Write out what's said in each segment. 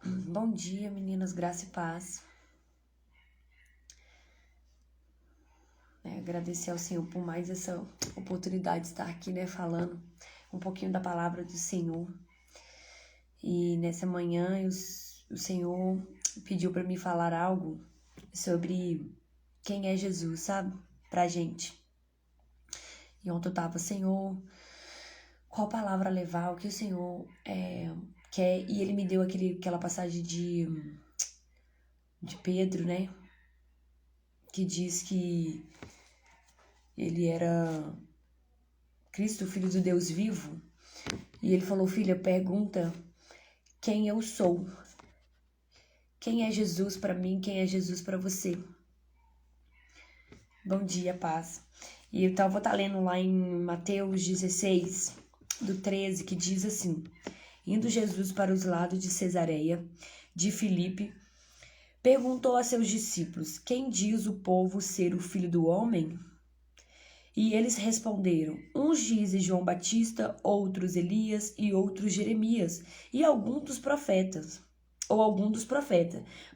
Bom dia, meninas, graça e paz. Agradecer ao Senhor por mais essa oportunidade de estar aqui, falando um pouquinho da palavra do Senhor. E nessa manhã o Senhor pediu para mim falar algo sobre quem é Jesus, sabe? Pra gente. E ontem eu tava, Senhor, qual palavra levar, o que o Senhor quer? E Ele me deu aquela passagem de Pedro, que diz que ele era Cristo, filho do Deus vivo. E ele falou: filha, pergunta quem eu sou. Quem é Jesus para mim, quem é Jesus para você. Bom dia, paz. E eu vou estar lendo lá em Mateus 16, do 13, que diz assim: indo Jesus para os lados de Cesareia, de Filipe, perguntou a seus discípulos: quem diz o povo ser o filho do homem? E eles responderam: uns dizem João Batista, outros Elias e outros Jeremias, e algum dos profetas.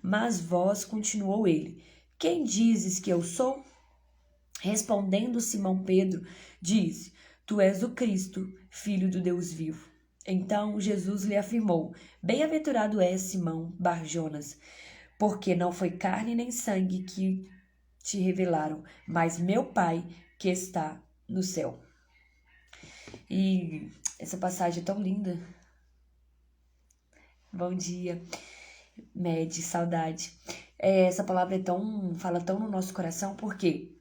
Mas vós, continuou ele, quem dizes que eu sou? Respondendo Simão Pedro, disse: tu és o Cristo, filho do Deus vivo. Então Jesus lhe afirmou: bem-aventurado és, Simão Bar-Jonas, porque não foi carne nem sangue que te revelaram, mas meu Pai que está no céu. E essa passagem é tão linda. Bom dia, Med, saudade. Essa palavra fala tão no nosso coração, porque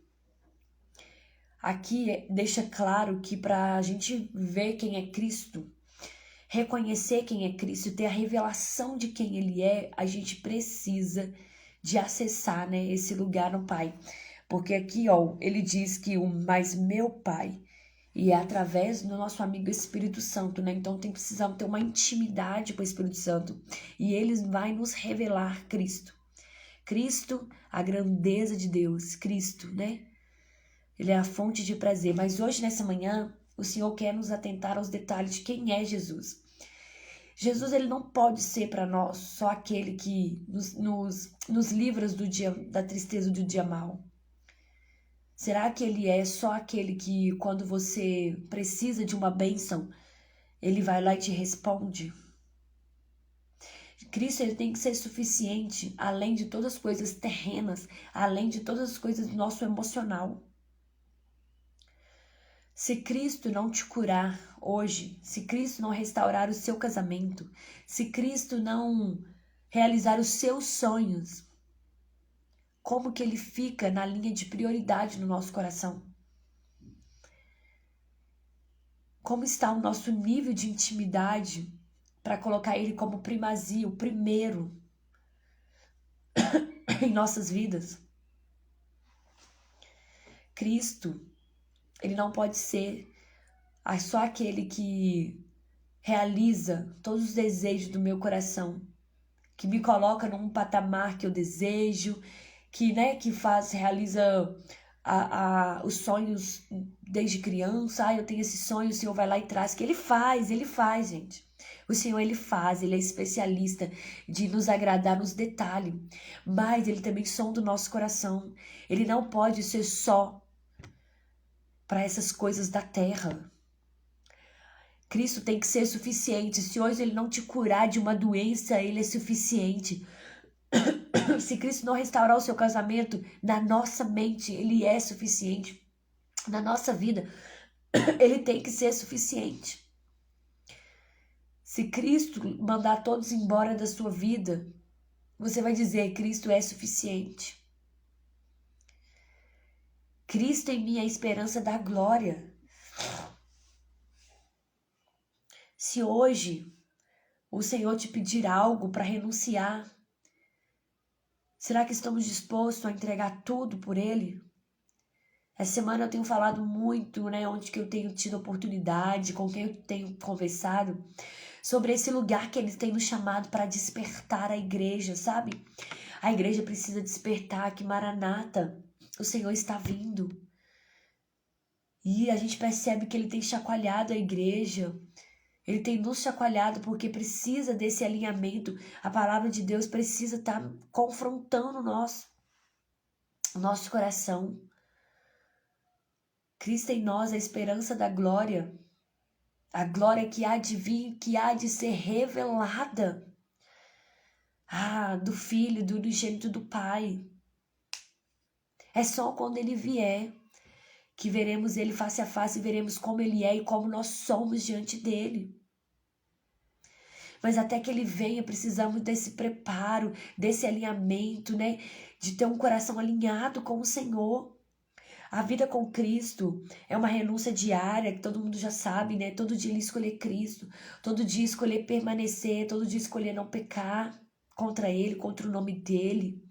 aqui deixa claro que para a gente ver quem é Cristo, reconhecer quem é Cristo, ter a revelação de quem Ele é, a gente precisa de acessar, esse lugar no Pai. Porque aqui, ele diz que mas meu Pai, e é através do nosso amigo Espírito Santo, Então precisamos ter uma intimidade com o Espírito Santo. E ele vai nos revelar Cristo. Cristo, a grandeza de Deus. Cristo, Ele é a fonte de prazer. Mas hoje, nessa manhã, o Senhor quer nos atentar aos detalhes de quem é Jesus. Jesus, ele não pode ser para nós só aquele que nos livra da tristeza do dia mau. Será que ele é só aquele que, quando você precisa de uma bênção, ele vai lá e te responde? Cristo, ele tem que ser suficiente, além de todas as coisas terrenas, além de todas as coisas do nosso emocional. Se Cristo não te curar hoje, se Cristo não restaurar o seu casamento, se Cristo não realizar os seus sonhos, como que ele fica na linha de prioridade no nosso coração? Como está o nosso nível de intimidade para colocar ele como primazia, o primeiro em nossas vidas? Cristo, ele não pode ser só aquele que realiza todos os desejos do meu coração, que me coloca num patamar que eu desejo, que realiza os sonhos desde criança. Eu tenho esse sonho, o Senhor vai lá e traz, que ele faz, gente. O Senhor, ele é especialista de nos agradar nos detalhes, mas ele também sonda o nosso coração. Ele não pode ser só para essas coisas da terra. Cristo tem que ser suficiente. Se hoje ele não te curar de uma doença, ele é suficiente. Se Cristo não restaurar o seu casamento, na nossa mente, ele é suficiente. Na nossa vida, ele tem que ser suficiente. Se Cristo mandar todos embora da sua vida, você vai dizer: Cristo é suficiente. Cristo em mim é a esperança da glória. Se hoje o Senhor te pedir algo para renunciar, será que estamos dispostos a entregar tudo por Ele? Essa semana eu tenho falado muito, onde que eu tenho tido oportunidade, com quem eu tenho conversado, sobre esse lugar que Ele tem nos chamado para despertar a igreja, sabe? A igreja precisa despertar que Maranata, o Senhor está vindo. E a gente percebe que Ele tem chacoalhado a igreja. Ele tem nos chacoalhado porque precisa desse alinhamento. A palavra de Deus precisa estar confrontando o nosso coração. Cristo em nós, a esperança da glória. A glória que há de vir, que há de ser revelada. Do Filho, do unigênito do Pai. É só quando ele vier que veremos ele face a face e veremos como ele é e como nós somos diante dele. Mas até que ele venha, precisamos desse preparo, desse alinhamento, né? De ter um coração alinhado com o Senhor. A vida com Cristo é uma renúncia diária, que todo mundo já sabe, né? Todo dia ele escolher Cristo, todo dia escolher permanecer, todo dia escolher não pecar contra ele, contra o nome dele.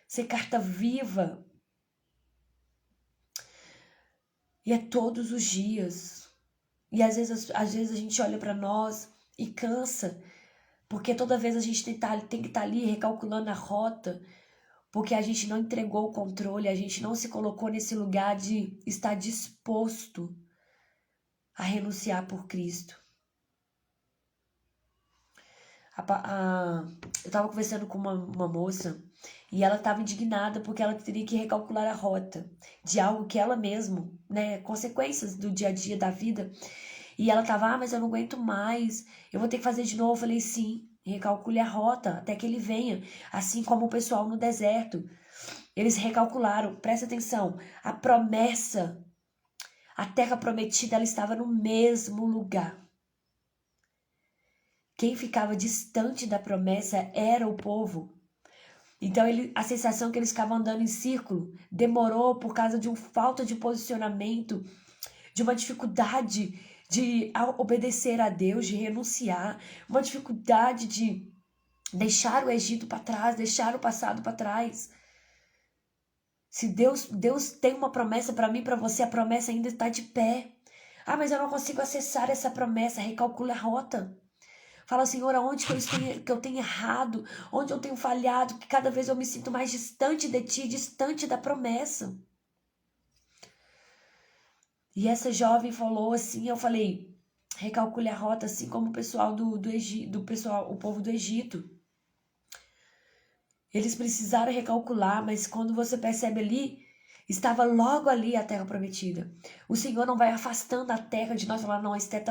Ser carta viva. E é todos os dias. E às vezes a gente olha para nós e cansa, porque toda vez a gente tem que estar ali recalculando a rota, porque a gente não entregou o controle, a gente não se colocou nesse lugar de estar disposto a renunciar por Cristo. Eu estava conversando com uma moça e ela estava indignada porque ela teria que recalcular a rota de algo que ela mesma, né, consequências do dia a dia da vida. E ela estava, mas eu não aguento mais, eu vou ter que fazer de novo. Eu falei, sim, recalcule a rota até que ele venha, assim como o pessoal no deserto. Eles recalcularam, presta atenção, a promessa, a terra prometida, ela estava no mesmo lugar. Quem ficava distante da promessa era o povo. Então a sensação que eles ficavam andando em círculo demorou por causa de uma falta de posicionamento, de uma dificuldade de obedecer a Deus, de renunciar, uma dificuldade de deixar o Egito para trás, deixar o passado para trás. Se Deus tem uma promessa para mim, para você, a promessa ainda está de pé. Mas eu não consigo acessar essa promessa. Recalcula a rota. Fala, Senhor, aonde que eu tenho errado, onde eu tenho falhado, que cada vez eu me sinto mais distante de Ti, distante da promessa. E essa jovem falou assim, eu falei, recalcule a rota, assim como o pessoal o povo do Egito. Eles precisaram recalcular, mas quando você percebe ali, estava logo ali a terra prometida. O Senhor não vai afastando a terra de nós, falando, não, a Esther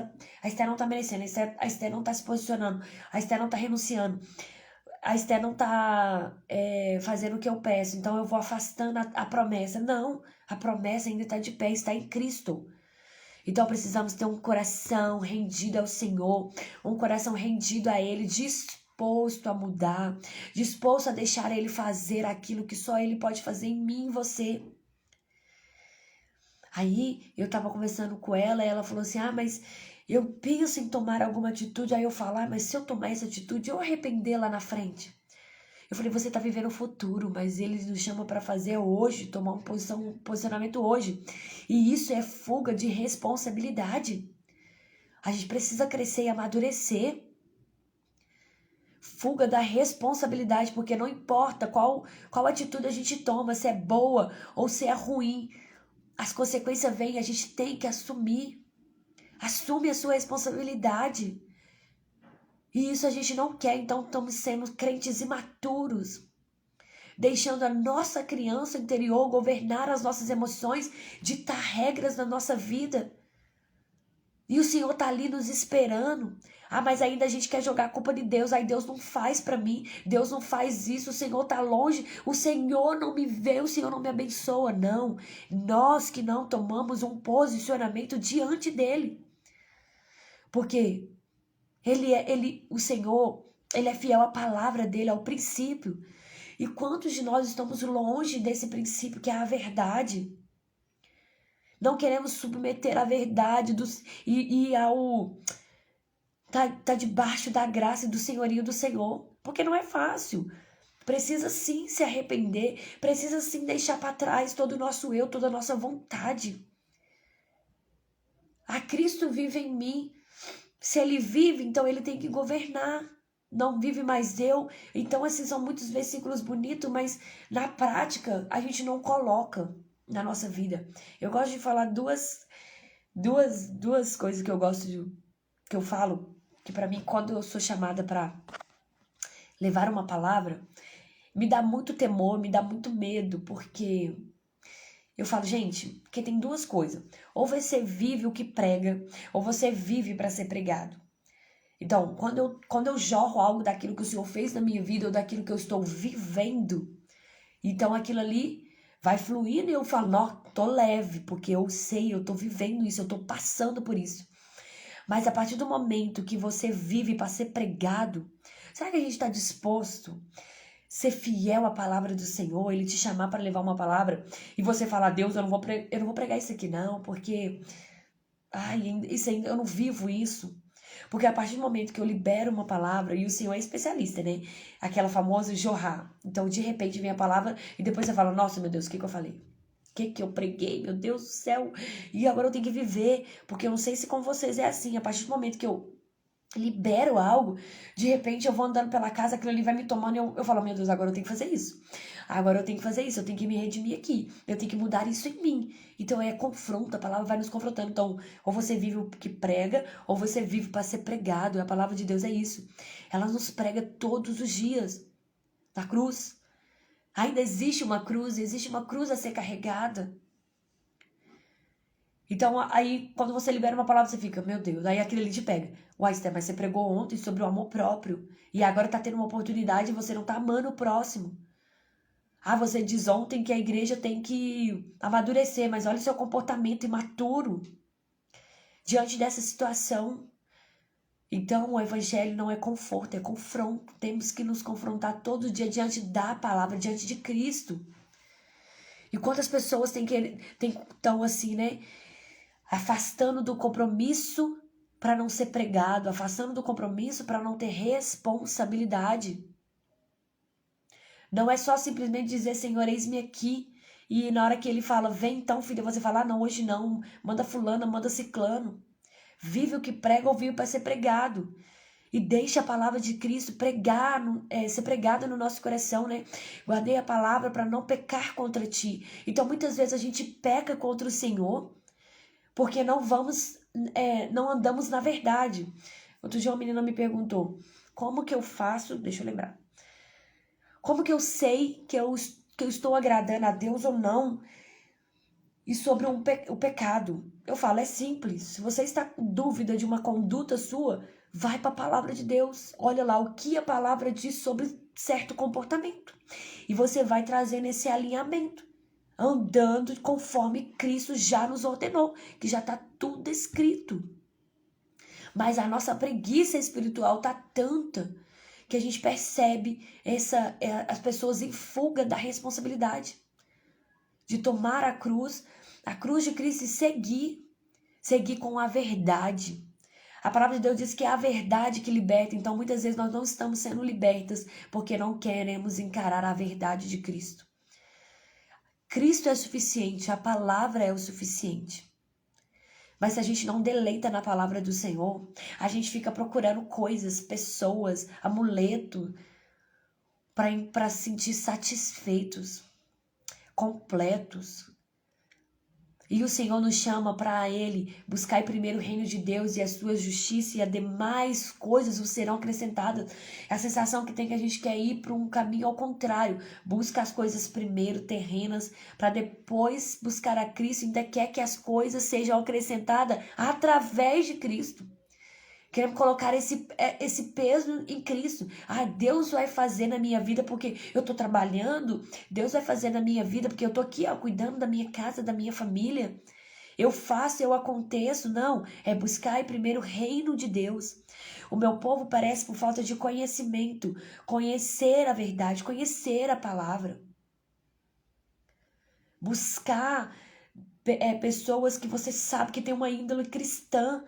não está merecendo, a Esther não está se posicionando, a Esther não está renunciando, a Esther não está fazendo o que eu peço, então eu vou afastando a promessa. Não, a promessa ainda está de pé, está em Cristo. Então precisamos ter um coração rendido ao Senhor, um coração rendido a Ele, disposto a mudar, disposto a deixar Ele fazer aquilo que só Ele pode fazer em mim e em você. Aí eu tava conversando com ela e ela falou assim, mas eu penso em tomar alguma atitude. Aí eu falo, mas se eu tomar essa atitude, eu arrepender lá na frente. Eu falei, você tá vivendo o futuro, mas ele nos chama para fazer hoje, tomar um posicionamento hoje. E isso é fuga de responsabilidade. A gente precisa crescer e amadurecer. Fuga da responsabilidade, porque não importa qual atitude a gente toma, se é boa ou se é ruim. As consequências vêm, a gente tem que assumir. Assume a sua responsabilidade. E isso a gente não quer, então estamos sendo crentes imaturos. Deixando a nossa criança interior governar as nossas emoções, ditar regras na nossa vida. E o Senhor está ali nos esperando. Mas ainda a gente quer jogar a culpa de Deus. Deus não faz para mim. Deus não faz isso. O Senhor está longe. O Senhor não me vê. O Senhor não me abençoa. Não. Nós que não tomamos um posicionamento diante dele. Porque o Senhor, ele é fiel à palavra dele, ao princípio. E quantos de nós estamos longe desse princípio que é a verdade? Não queremos submeter a verdade tá debaixo da graça e do senhorio do Senhor, porque não é fácil. Precisa sim se arrepender, precisa sim deixar para trás todo o nosso eu, toda a nossa vontade. Cristo vive em mim. Se ele vive, então ele tem que governar. Não vive mais eu. Então, assim, são muitos versículos bonitos, mas na prática a gente não coloca na nossa vida. Eu gosto de falar duas coisas que eu gosto que eu falo, que pra mim, quando eu sou chamada pra levar uma palavra, me dá muito temor, me dá muito medo, porque eu falo, gente, porque tem duas coisas. Ou você vive o que prega, ou você vive para ser pregado. Então, quando eu jorro algo daquilo que o Senhor fez na minha vida, ou daquilo que eu estou vivendo, então aquilo ali vai fluindo e eu falo, não, tô leve, porque eu sei, eu tô vivendo isso, eu tô passando por isso. Mas a partir do momento que você vive para ser pregado, será que a gente está disposto ser fiel à palavra do Senhor, Ele te chamar para levar uma palavra e você falar, Deus, eu não vou pregar isso aqui não, porque isso ainda, eu não vivo isso. Porque a partir do momento que eu libero uma palavra, e o Senhor é especialista, né? Aquela famosa jorrar. Então, de repente, vem a palavra e depois você fala, nossa, meu Deus, o que eu falei? O que eu preguei? Meu Deus do céu. E agora eu tenho que viver, porque eu não sei se com vocês é assim. A partir do momento que eu libero algo, de repente eu vou andando pela casa, aquilo ali vai me tomando e eu falo, meu Deus, agora eu tenho que fazer isso. Agora eu tenho que fazer isso, eu tenho que me redimir aqui. Eu tenho que mudar isso em mim. Então confronto, a palavra vai nos confrontando. Então, ou você vive o que prega, ou você vive para ser pregado. E a palavra de Deus é isso. Ela nos prega todos os dias. Na cruz. Ainda existe uma cruz a ser carregada. Então, aí, quando você libera uma palavra, você fica, meu Deus, aí aquilo ali te pega. Uai, Esther, mas você pregou ontem sobre o amor próprio. E agora tá tendo uma oportunidade e você não tá amando o próximo. Você diz ontem que a igreja tem que amadurecer, mas olha o seu comportamento imaturo diante dessa situação. Então, o evangelho não é conforto, é confronto. Temos que nos confrontar todo dia diante da palavra, diante de Cristo. E quantas pessoas estão assim, né? Afastando do compromisso para não ser pregado, afastando do compromisso para não ter responsabilidade. Não é só simplesmente dizer, Senhor, eis-me aqui. E na hora que ele fala, vem então, filha, você fala, não, hoje não. Manda fulano, manda ciclano. Vive o que prega ou vive para ser pregado. E deixa a palavra de Cristo ser pregada no nosso coração, né? Guardei a palavra para não pecar contra ti. Então, muitas vezes a gente peca contra o Senhor porque não andamos na verdade. Outro dia uma menina me perguntou, como que eu faço, deixa eu lembrar, como que eu sei que eu estou agradando a Deus ou não? E sobre o pecado. Eu falo, é simples. Se você está com dúvida de uma conduta sua, vai para a palavra de Deus. Olha lá o que a palavra diz sobre certo comportamento. E você vai trazendo esse alinhamento. Andando conforme Cristo já nos ordenou. Que já está tudo escrito. Mas a nossa preguiça espiritual está tanta que a gente percebe as pessoas em fuga da responsabilidade de tomar a cruz de Cristo e seguir com a verdade. A palavra de Deus diz que é a verdade que liberta, então muitas vezes nós não estamos sendo libertas porque não queremos encarar a verdade de Cristo. Cristo é suficiente, a palavra é o suficiente. Mas se a gente não deleita na palavra do Senhor, a gente fica procurando coisas, pessoas, amuleto para se sentir satisfeitos, completos. E o Senhor nos chama para Ele buscar primeiro o reino de Deus e a sua justiça, e as demais coisas vos serão acrescentadas. É a sensação que tem que a gente quer ir para um caminho ao contrário. Busca as coisas primeiro, terrenas, para depois buscar a Cristo. Ainda quer que as coisas sejam acrescentadas através de Cristo. Queremos colocar esse peso em Cristo. Deus vai fazer na minha vida porque eu estou trabalhando. Deus vai fazer na minha vida porque eu estou aqui cuidando da minha casa, da minha família. Eu faço, eu aconteço. Não, é buscar primeiro o reino de Deus. O meu povo parece por falta de conhecimento. Conhecer a verdade, conhecer a palavra. Buscar pessoas que você sabe que tem uma índole cristã,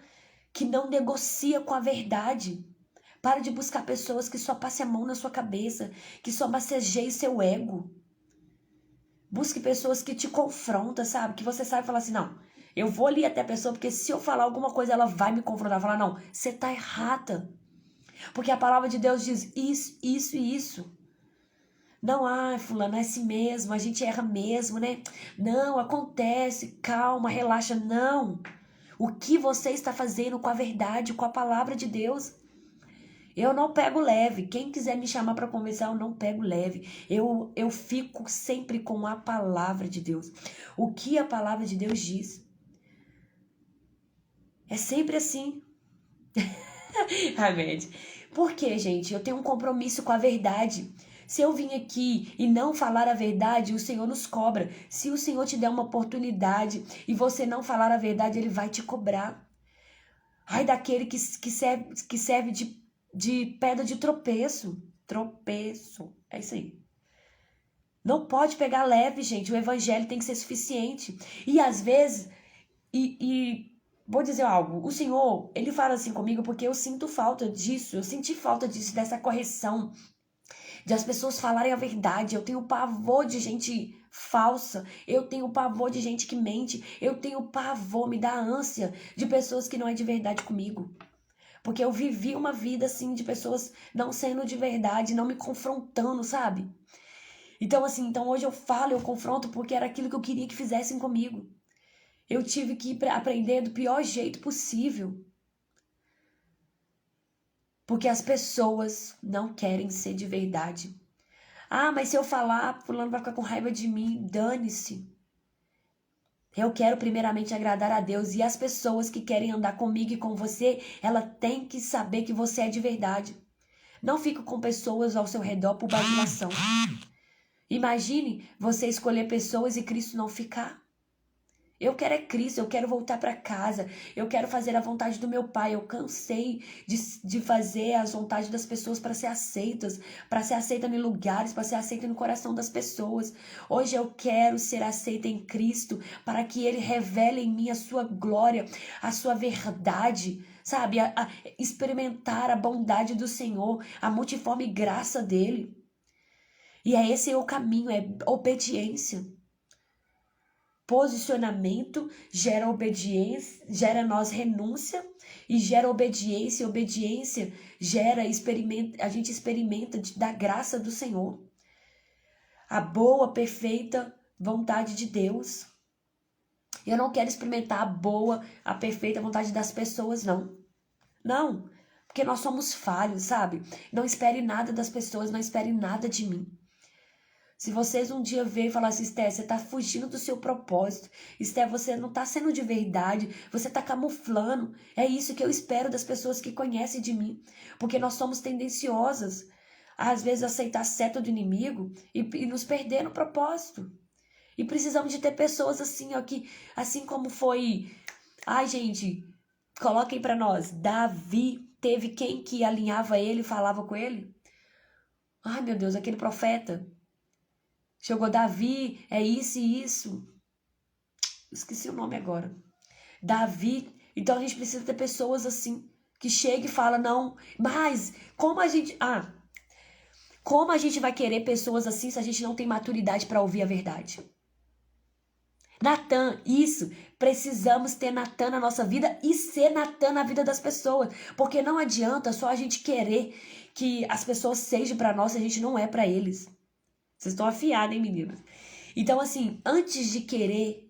que não negocia com a verdade. Para de buscar pessoas que só passem a mão na sua cabeça, que só massageiem seu ego. Busque pessoas que te confrontam, sabe? Que você sabe falar assim, não, eu vou ali até a pessoa, porque se eu falar alguma coisa, ela vai me confrontar. Falar, não, você tá errada. Porque a palavra de Deus diz isso, isso e isso. Não, fulano, é assim mesmo, a gente erra mesmo, né? Não, acontece, calma, relaxa, não. O que você está fazendo com a verdade, com a palavra de Deus? Eu não pego leve. Quem quiser me chamar para conversar, eu não pego leve. Eu fico sempre com a palavra de Deus. O que a palavra de Deus diz. É sempre assim. Amém. Por quê, gente? Eu tenho um compromisso com a verdade. Se eu vim aqui e não falar a verdade, o Senhor nos cobra. Se o Senhor te der uma oportunidade e você não falar a verdade, Ele vai te cobrar. Ai daquele que serve de pedra de tropeço. Tropeço. É isso aí. Não pode pegar leve, gente. O evangelho tem que ser suficiente. E às vezes, vou dizer algo. O Senhor, Ele fala assim comigo porque eu sinto falta disso. Eu senti falta disso, dessa correção. De as pessoas falarem a verdade. Eu tenho pavor de gente falsa. Eu tenho pavor de gente que mente. Eu tenho pavor, me dá ânsia de pessoas que não é de verdade comigo. Porque eu vivi uma vida assim de pessoas não sendo de verdade, não me confrontando, sabe? Então assim, hoje eu falo, eu confronto porque era aquilo que eu queria que fizessem comigo. Eu tive que aprender do pior jeito possível. Porque as pessoas não querem ser de verdade. Ah, mas se eu falar, fulano vai ficar com raiva de mim. Dane-se. Eu quero primeiramente agradar a Deus. E as pessoas que querem andar comigo e com você, ela tem que saber que você é de verdade. Não fique com pessoas ao seu redor por bajulação. Imagine você escolher pessoas e Cristo não ficar. Eu quero é Cristo, eu quero voltar para casa, eu quero fazer a vontade do meu Pai. Eu cansei de fazer as vontades das pessoas para ser aceita em lugares, para ser aceita no coração das pessoas. Hoje eu quero ser aceita em Cristo, para que Ele revele em mim a sua glória, a sua verdade, sabe? Experimentar a bondade do Senhor, a multiforme graça dEle. E esse é o caminho, é obediência. Posicionamento gera obediência, gera nós renúncia e gera obediência. E obediência gera a gente experimenta da graça do Senhor. A boa, perfeita vontade de Deus. Eu não quero experimentar a perfeita vontade das pessoas, não. Não, porque nós somos falhos, sabe? Não espere nada das pessoas, não espere nada de mim. Se vocês um dia verem e falar assim, Esté, você tá fugindo do seu propósito. Esté, você não tá sendo de verdade. Você tá camuflando. É isso que eu espero das pessoas que conhecem de mim. Porque nós somos tendenciosas a, às vezes, aceitar a seta do inimigo e nos perder no propósito. E precisamos de ter pessoas assim, ó, que, assim como foi... Ai, gente, coloquem pra nós. Davi teve quem que alinhava ele e falava com ele? Ai, meu Deus, aquele profeta... Chegou Davi, é isso e isso. Esqueci o nome agora. Davi. Então a gente precisa ter pessoas assim, que chega e fala, não, mas como a gente... como a gente vai querer pessoas assim se a gente não tem maturidade para ouvir a verdade? Natan, isso. Precisamos ter Natan na nossa vida e ser Natan na vida das pessoas. Porque não adianta só a gente querer que as pessoas sejam para nós se a gente não é para eles. Vocês estão afiados, hein, meninas? Então, assim, antes de querer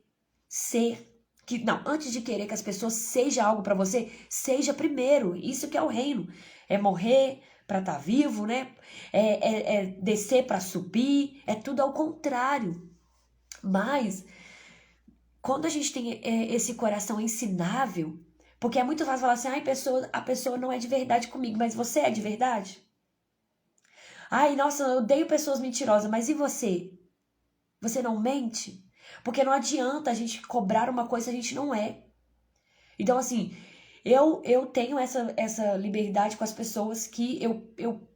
que as pessoas sejam algo para você, seja primeiro. Isso que é o reino. É morrer para estar vivo, né? É descer para subir. É tudo ao contrário. Mas, quando a gente tem esse coração ensinável, porque é muito fácil falar assim, a pessoa não é de verdade comigo, mas você é de verdade? Ai, nossa, eu odeio pessoas mentirosas, mas e você? Você não mente? Porque não adianta a gente cobrar uma coisa que a gente não é. Então, assim, eu tenho essa liberdade com as pessoas que eu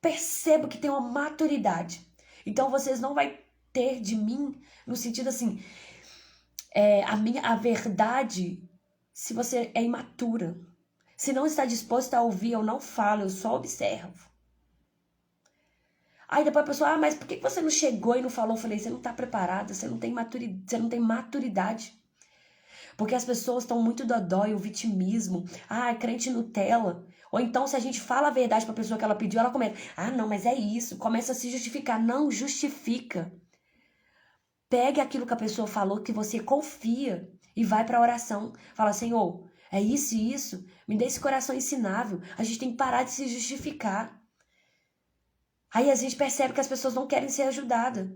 percebo que tem uma maturidade. Então, vocês não vão ter de mim, no sentido assim, a verdade, se você é imatura. Se não está disposto a ouvir, eu não falo, eu só observo. Aí depois a pessoa, mas por que você não chegou e não falou? Eu falei, você não está preparada, você não tem maturidade. Porque as pessoas estão muito dodói, o vitimismo. Ah, crente Nutella. Ou então, se a gente fala a verdade para a pessoa que ela pediu, ela começa, não, mas é isso. Começa a se justificar. Não justifica. Pegue aquilo que a pessoa falou, que você confia. e vai para a oração. Fala, Senhor, é isso e isso. Me dê esse coração ensinável. A gente tem que parar de se justificar. Aí a gente percebe que as pessoas não querem ser ajudadas,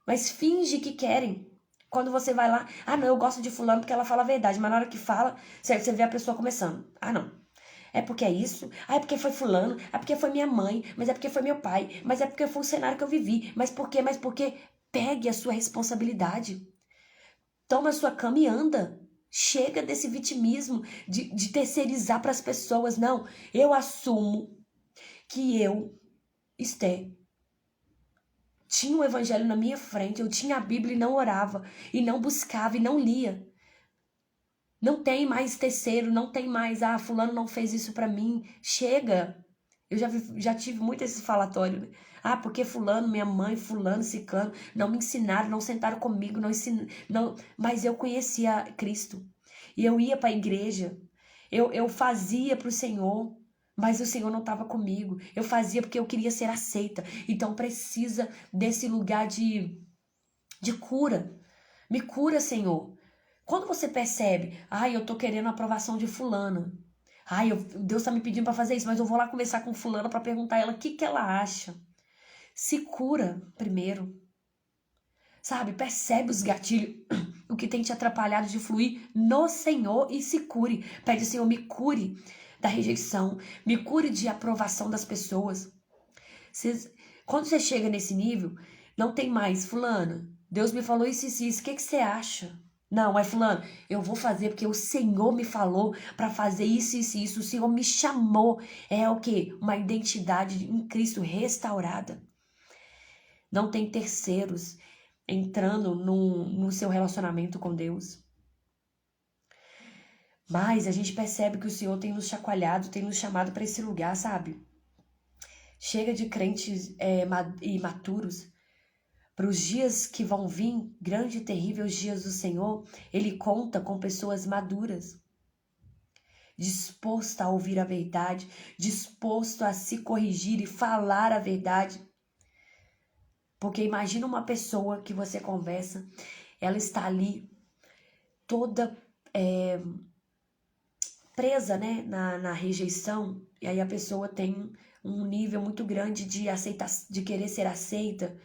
mas finge que querem. Quando você vai lá, não, eu gosto de fulano porque ela fala a verdade, mas na hora que fala, você vê a pessoa começando. Não. É porque é isso, é porque foi fulano, é porque foi minha mãe, mas é porque foi meu pai, mas é porque foi o cenário que eu vivi, mas por quê? Pegue a sua responsabilidade. Toma a sua cama e anda. Chega desse vitimismo de terceirizar para as pessoas. Não, eu assumo que eu, Esté, tinha o evangelho na minha frente, eu tinha a Bíblia e não orava, e não buscava e não lia. Não tem mais terceiro, não tem mais, fulano não fez isso pra mim. Chega. Eu já tive muito esse falatório, né? Porque fulano, minha mãe, fulano, ciclano, não me ensinaram, não sentaram comigo, não, mas eu conhecia Cristo. E eu ia pra igreja, eu fazia pro Senhor, mas o Senhor não estava comigo. Eu fazia porque eu queria ser aceita. Então precisa desse lugar de cura. Me cura, Senhor. Quando você percebe, eu tô querendo a aprovação de fulana. Deus tá me pedindo para fazer isso, mas eu vou lá conversar com fulana para perguntar a ela o que ela acha. Se cura primeiro. Sabe? Percebe os gatilhos, o que tem te atrapalhado de fluir no Senhor e se cure. Pede, Senhor, me cure da rejeição, me cure de aprovação das pessoas. Quando você chega nesse nível, não tem mais, fulana, Deus me falou isso, o que você acha? Não, é fulano, eu vou fazer porque o Senhor me falou para fazer isso, o Senhor me chamou. É o quê? Uma identidade em Cristo restaurada. Não tem terceiros entrando no seu relacionamento com Deus. Mas a gente percebe que o Senhor tem nos chacoalhado, tem nos chamado para esse lugar, sabe? Chega de crentes imaturos. Para os dias que vão vir, grandes e terríveis dias do Senhor, Ele conta com pessoas maduras, disposto a ouvir a verdade, disposto a se corrigir e falar a verdade. Porque imagina uma pessoa que você conversa, ela está ali toda presa, né, na rejeição, e aí a pessoa tem um nível muito grande de querer ser aceita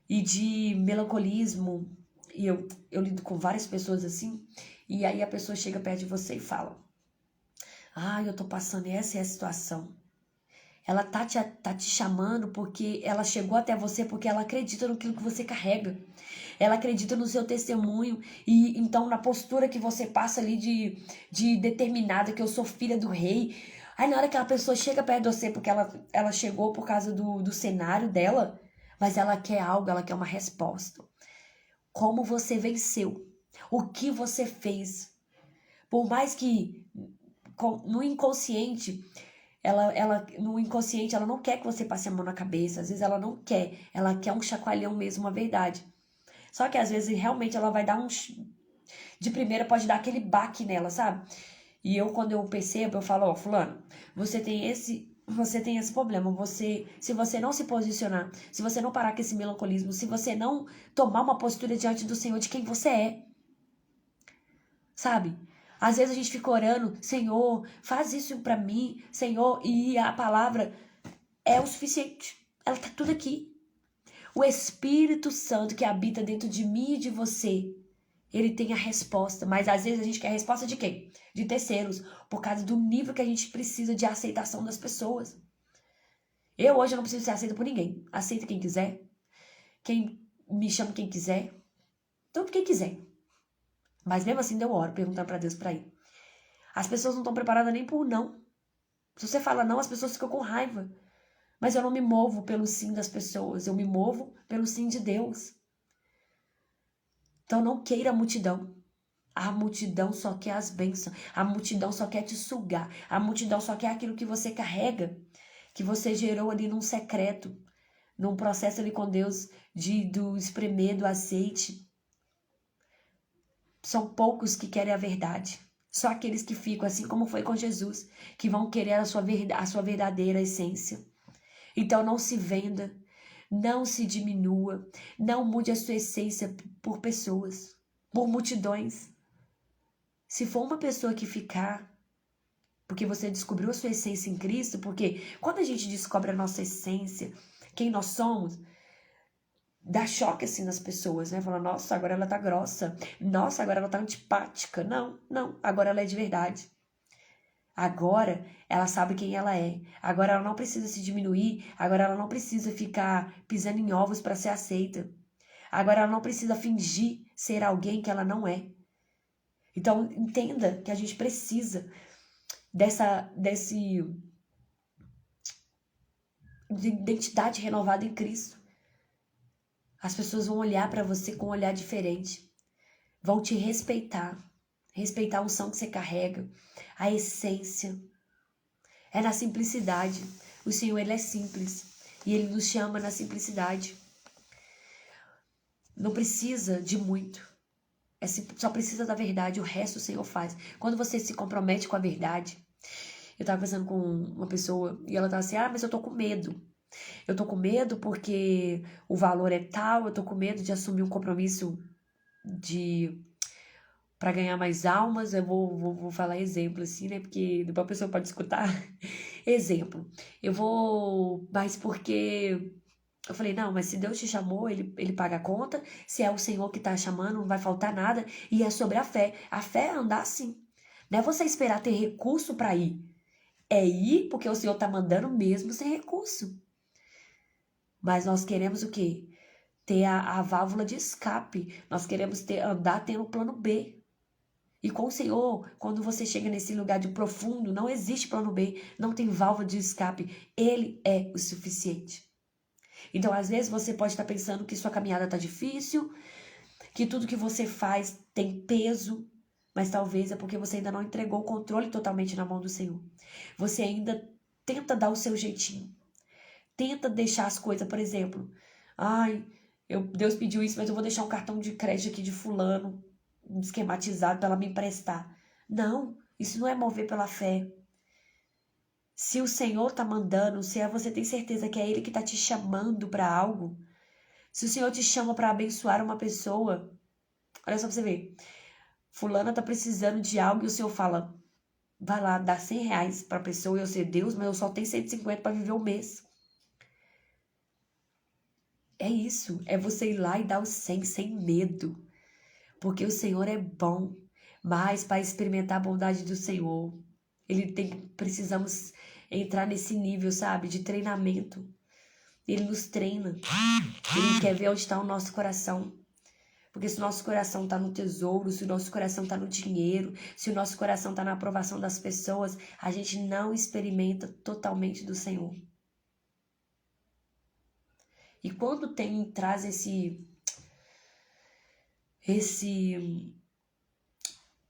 e de melancolismo. E eu lido com várias pessoas assim, e aí a pessoa chega perto de você e fala: eu tô passando essa é a situação. Ela tá te chamando porque ela chegou até você porque ela acredita naquilo que você carrega. Ela acredita no seu testemunho e então na postura que você passa ali de determinada, que eu sou filha do rei. Aí na hora que a pessoa chega perto de você porque ela chegou por causa do cenário dela, mas ela quer algo, ela quer uma resposta. Como você venceu? O que você fez? Por mais que no inconsciente no inconsciente, ela não quer que você passe a mão na cabeça. Às vezes ela não quer. Ela quer um chacoalhão mesmo, uma verdade. Só que às vezes realmente ela vai dar de primeira pode dar aquele baque nela, sabe? E quando eu percebo, eu falo: fulano, você tem esse problema. Se você não se posicionar, se você não parar com esse melancolismo, se você não tomar uma postura diante do Senhor de quem você é, sabe? Às vezes a gente fica orando: Senhor, faz isso pra mim, Senhor, e a palavra é o suficiente. Ela tá tudo aqui. O Espírito Santo que habita dentro de mim e de você, ele tem a resposta. Mas às vezes a gente quer a resposta de quem? De terceiros, por causa do nível que a gente precisa de aceitação das pessoas. Eu hoje não preciso ser aceita por ninguém. Aceita quem quiser. Quem me chama quem quiser. Tudo quem quiser. Mas mesmo assim eu oro, perguntando para Deus para ir. As pessoas não estão preparadas nem por não. Se você fala não, as pessoas ficam com raiva. Mas eu não me movo pelo sim das pessoas. Eu me movo pelo sim de Deus. Então não queira a multidão. A multidão só quer as bênçãos. A multidão só quer te sugar. A multidão só quer aquilo que você carrega. Que você gerou ali num secreto. Num processo ali com Deus do espremer do azeite. São poucos que querem a verdade. Só aqueles que ficam, assim como foi com Jesus, que vão querer a sua verdadeira essência. Então não se venda, não se diminua, não mude a sua essência por pessoas, por multidões. Se for uma pessoa que ficar, porque você descobriu a sua essência em Cristo, porque quando a gente descobre a nossa essência, quem nós somos, dá choque assim nas pessoas, né? Fala, nossa, agora ela tá grossa. Nossa, agora ela tá antipática. Não, não, agora ela é de verdade. Agora ela sabe quem ela é. Agora ela não precisa se diminuir. Agora ela não precisa ficar pisando em ovos para ser aceita. Agora ela não precisa fingir ser alguém que ela não é. Então entenda que a gente precisa desse de identidade renovada em Cristo. As pessoas vão olhar para você com um olhar diferente. Vão te respeitar. Respeitar a unção que você carrega, a essência. É na simplicidade. O Senhor, Ele é simples. E Ele nos chama na simplicidade. Não precisa de muito. Só precisa da verdade. O resto o Senhor faz. Quando você se compromete com a verdade. Eu tava conversando com uma pessoa e ela tava assim, mas eu tô com medo. Eu tô com medo porque o valor é tal. Eu tô com medo de assumir um compromisso para ganhar mais almas. Eu vou falar exemplo assim, né? Porque depois a pessoa pode escutar. Exemplo. Mas porque eu falei, não, mas se Deus te chamou, ele paga a conta. Se é o Senhor que tá chamando, não vai faltar nada. E é sobre a fé. A fé é andar assim. Não é você esperar ter recurso para ir. É ir porque o Senhor tá mandando mesmo sem recurso. Mas nós queremos o quê? Ter a válvula de escape. Nós queremos andar tendo o plano B. E com o Senhor, quando você chega nesse lugar de profundo, não existe plano B, não tem válvula de escape. Ele é o suficiente. Então, às vezes, você pode estar pensando que sua caminhada está difícil, que tudo que você faz tem peso, mas talvez é porque você ainda não entregou o controle totalmente na mão do Senhor. Você ainda tenta dar o seu jeitinho. Tenta deixar as coisas, por exemplo. Deus pediu isso, mas eu vou deixar um cartão de crédito aqui de fulano, esquematizado para ela me emprestar. Não, isso não é mover pela fé. Se o Senhor tá mandando, se você tem certeza que é Ele que tá te chamando para algo, se o Senhor te chama para abençoar uma pessoa, olha só pra você ver, fulana tá precisando de algo e o Senhor fala, vai lá, dá R$100 pra pessoa e eu sei, Deus, mas eu só tenho 150 para viver o mês. É isso, é você ir lá e dar os 100 sem medo, porque o Senhor é bom, mas para experimentar a bondade do Senhor, precisamos entrar nesse nível, sabe, de treinamento. Ele nos treina, ele quer ver onde está o nosso coração. Porque se o nosso coração está no tesouro, se o nosso coração está no dinheiro, se o nosso coração está na aprovação das pessoas, a gente não experimenta totalmente do Senhor. E quando traz esse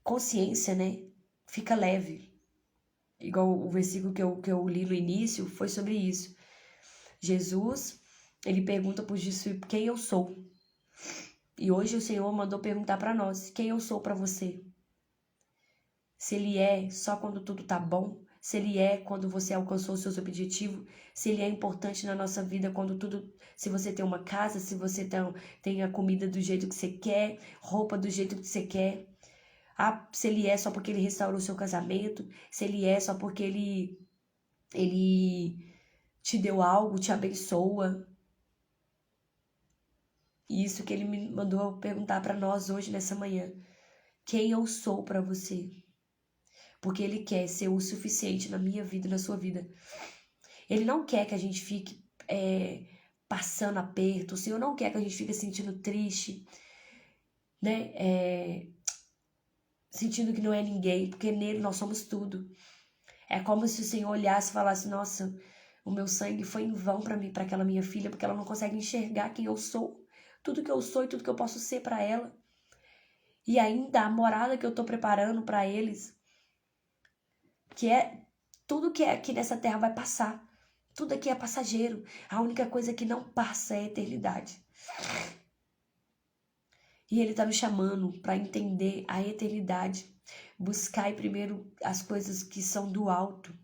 consciência, né? Fica leve. Igual o versículo que eu li no início foi sobre isso. Jesus, ele pergunta para os discípulos quem eu sou. E hoje o Senhor mandou perguntar para nós quem eu sou para você. Se Ele é só quando tudo tá bom, se Ele é quando você alcançou os seus objetivos, se Ele é importante na nossa vida quando se você tem uma casa, se você tem a comida do jeito que você quer, roupa do jeito que você quer. Se Ele é só porque Ele restaurou o seu casamento, se Ele é só porque Ele te deu algo, te abençoa. E isso que Ele me mandou perguntar para nós hoje, nessa manhã. Quem eu sou para você? Porque Ele quer ser o suficiente na minha vida e na sua vida. Ele não quer que a gente fique passando aperto. O Senhor não quer que a gente fique sentindo triste, né? Sentindo que não é ninguém, porque nele nós somos tudo. É como se o Senhor olhasse e falasse, nossa, o meu sangue foi em vão para mim, para aquela minha filha, porque ela não consegue enxergar quem eu sou, tudo que eu sou e tudo que eu posso ser para ela. E ainda a morada que eu tô preparando para eles, que é tudo que é aqui nessa terra vai passar. Tudo aqui é passageiro. A única coisa que não passa é a eternidade. E Ele está nos chamando para entender a eternidade. Buscar primeiro as coisas que são do alto.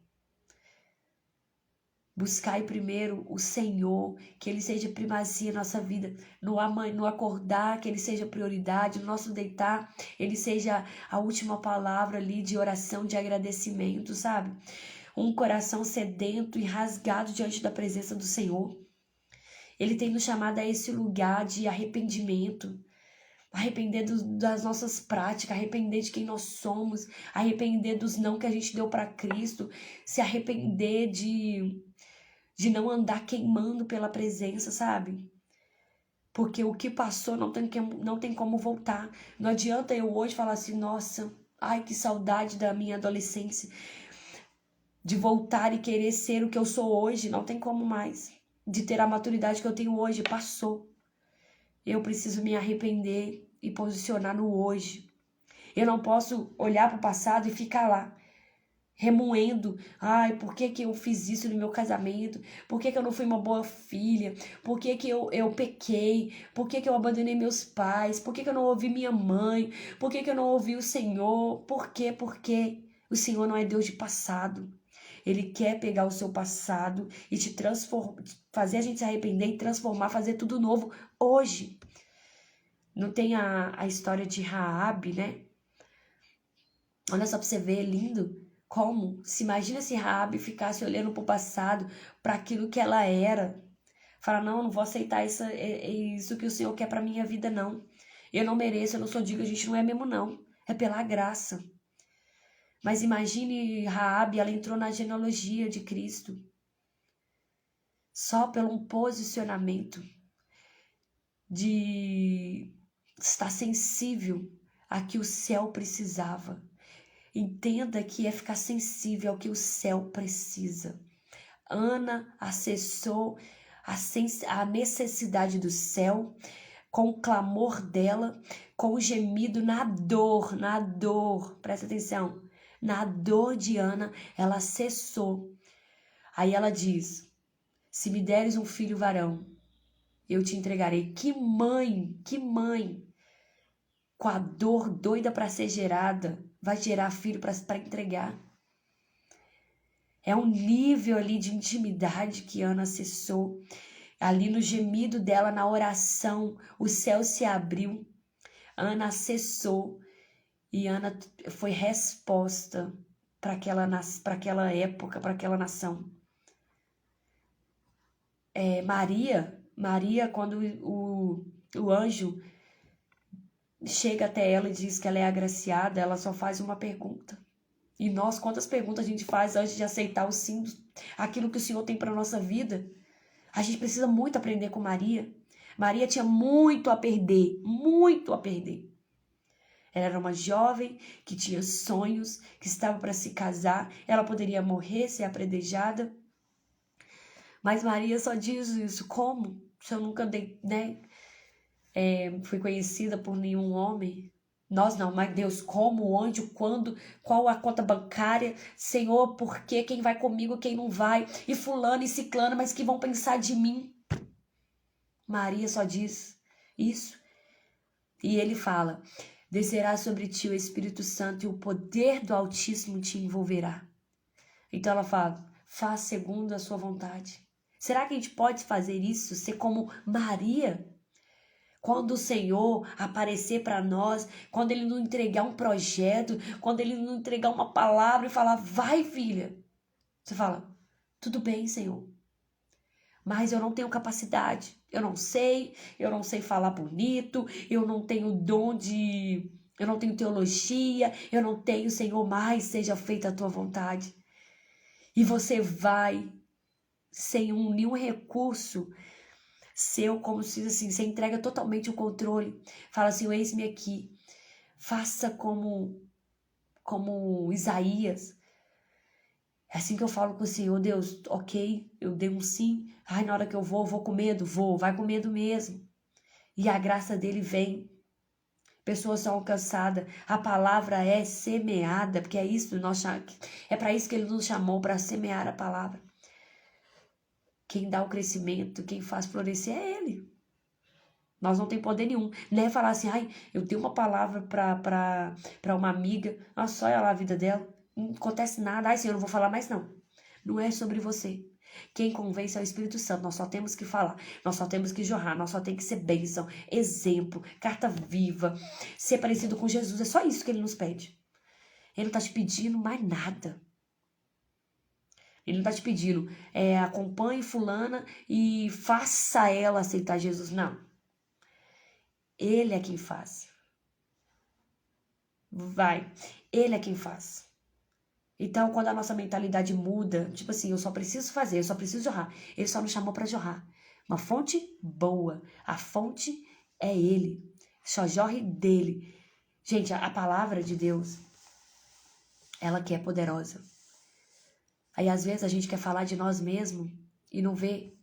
Buscai primeiro o Senhor, que Ele seja primazia na nossa vida, no acordar, que Ele seja prioridade, no nosso deitar, Ele seja a última palavra ali de oração, de agradecimento, sabe? Um coração sedento e rasgado diante da presença do Senhor. Ele tem nos chamado a esse lugar de arrependimento, arrepender das nossas práticas, arrepender de quem nós somos, arrepender dos não que a gente deu para Cristo, se arrepender de não andar queimando pela presença, sabe? Porque o que passou não tem como voltar. Não adianta eu hoje falar assim, nossa, ai que saudade da minha adolescência, de voltar e querer ser o que eu sou hoje, não tem como mais. De ter a maturidade que eu tenho hoje, passou. Eu preciso me arrepender e posicionar no hoje. Eu não posso olhar para o passado e ficar lá, remoendo. Ai, por que eu fiz isso no meu casamento? Por que eu não fui uma boa filha? Por que eu pequei? Por que eu abandonei meus pais? Por que eu não ouvi minha mãe? Por que eu não ouvi o Senhor? Por quê? Porque o Senhor não é Deus de passado. Ele quer pegar o seu passado e te transformar, fazer a gente se arrepender e transformar, fazer tudo novo hoje. Não tem a história de Raabe, né? Olha só pra você ver, é lindo. Como? Se imagina se Raabe ficasse olhando pro passado, para aquilo que ela era. Fala, não vou aceitar isso que o Senhor quer pra minha vida, não. Eu não mereço, eu não sou digna, a gente não é mesmo, não. É pela graça. Mas imagine Raabe, ela entrou na genealogia de Cristo. Só pelo um posicionamento de estar sensível a que o céu precisava. Entenda que é ficar sensível ao que o céu precisa. Ana acessou a necessidade do céu com o clamor dela, com o gemido na dor, presta atenção. Na dor de Ana, ela cessou. Aí ela diz, se me deres um filho varão, eu te entregarei. Que mãe, com a dor doida para ser gerada, vai gerar filho para entregar. É um nível ali de intimidade que Ana acessou. Ali no gemido dela, na oração, o céu se abriu. Ana acessou. E Ana foi resposta para aquela época, para aquela nação. Maria, quando o anjo chega até ela e diz que ela é agraciada, ela só faz uma pergunta. E nós, quantas perguntas a gente faz antes de aceitar o sim, aquilo que o Senhor tem para a nossa vida? A gente precisa muito aprender com Maria. Maria tinha muito a perder, muito a perder. Ela era uma jovem que tinha sonhos, que estava para se casar. Ela poderia morrer, ser apredejada. Mas Maria só diz isso. Como? Se eu nunca dei, né? Fui conhecida por nenhum homem. Nós não, mas Deus, como, onde, quando, qual a conta bancária? Senhor, por quê? Quem vai comigo, quem não vai? E fulano e ciclano, mas que vão pensar de mim? Maria só diz isso. E ele fala... Descerá sobre ti o Espírito Santo e o poder do Altíssimo te envolverá. Então ela fala, faz segundo a sua vontade. Será que a gente pode fazer isso, ser como Maria? Quando o Senhor aparecer para nós, quando Ele nos entregar um projeto, quando Ele nos entregar uma palavra e falar, vai filha. Você fala, tudo bem, Senhor. Mas eu não tenho capacidade, eu não sei falar bonito, eu não tenho eu não tenho teologia, eu não tenho, Senhor, mais seja feita a tua vontade. E você vai, sem nenhum recurso seu, como se assim, você entrega totalmente o controle, fala assim, eis-me aqui, faça como Isaías. É assim que eu falo com o Senhor, Deus, ok, eu dei um sim. Ai, na hora que eu vou com medo? Vai com medo mesmo. E a graça dele vem. Pessoas são alcançadas. A palavra é semeada, porque é isso, é para isso que ele nos chamou, para semear a palavra. Quem dá o crescimento, quem faz florescer é ele. Nós não temos poder nenhum. Nem falar assim, ai, eu dei uma palavra para uma amiga, nossa, olha lá a vida dela. Não acontece nada. Ai, Senhor, eu não vou falar mais, não. Não é sobre você. Quem convence é o Espírito Santo. Nós só temos que falar, nós só temos que jorrar, nós só temos que ser bênção, exemplo, carta viva, ser parecido com Jesus. É só isso que ele nos pede. Ele não está te pedindo mais nada. Ele não está te pedindo, acompanhe fulana e faça ela aceitar Jesus. Não. Ele é quem faz. Vai. Ele é quem faz. Então, quando a nossa mentalidade muda, tipo assim, eu só preciso fazer, eu só preciso jorrar. Ele só nos chamou para jorrar. Uma fonte boa. A fonte é ele. Só jorre dele. Gente, a palavra de Deus, ela que é poderosa. Aí, às vezes, a gente quer falar de nós mesmos e não vê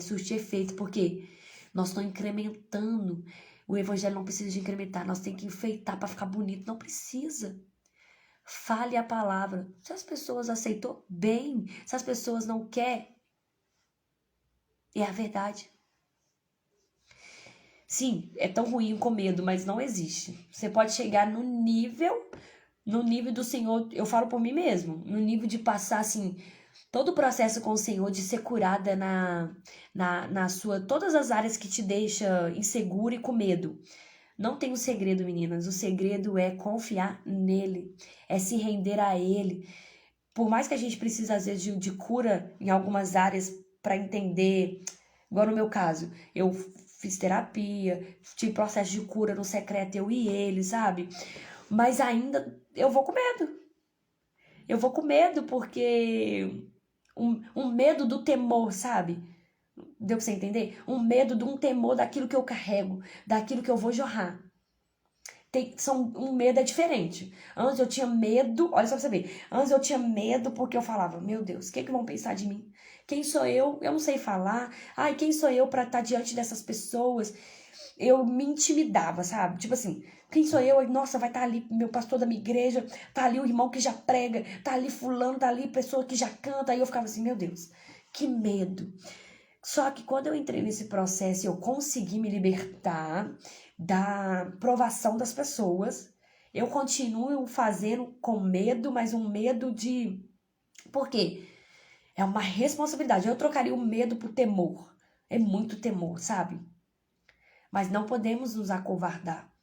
surtir efeito. Por quê? Nós estamos incrementando. O evangelho não precisa de incrementar. Nós temos que enfeitar para ficar bonito. Não precisa. Fale a palavra. Se as pessoas aceitou, bem. Se as pessoas não querem, é a verdade. Sim, é tão ruim com medo, mas não existe. Você pode chegar no nível do Senhor, eu falo por mim mesmo, no nível de passar, assim, todo o processo com o Senhor, de ser curada na sua, todas as áreas que te deixa insegura e com medo. Não tem um segredo, meninas. O segredo é confiar nele, é se render a ele. Por mais que a gente precise, às vezes, de cura em algumas áreas para entender, igual no meu caso, eu fiz terapia, tive processo de cura no secreto, eu e ele, sabe? Mas ainda eu vou com medo. Eu vou com medo porque um medo do temor, sabe? Deu pra você entender? Um medo de um temor daquilo que eu carrego, daquilo que eu vou jorrar. Um medo é diferente. Antes eu tinha medo, olha só pra você ver. Antes eu tinha medo porque eu falava, meu Deus, o que vão pensar de mim? Quem sou eu? Eu não sei falar. Ai, quem sou eu pra estar diante dessas pessoas? Eu me intimidava, sabe? Tipo assim, quem sou eu? Nossa, vai estar ali meu pastor da minha igreja, tá ali o irmão que já prega, tá ali fulano, tá ali pessoa que já canta. Aí eu ficava assim, meu Deus, que medo. Só que quando eu entrei nesse processo e eu consegui me libertar da provação das pessoas, eu continuo fazendo com medo, mas um medo de... Por quê? É uma responsabilidade. Eu trocaria o medo por temor. É muito temor, sabe? Mas não podemos nos acovardar.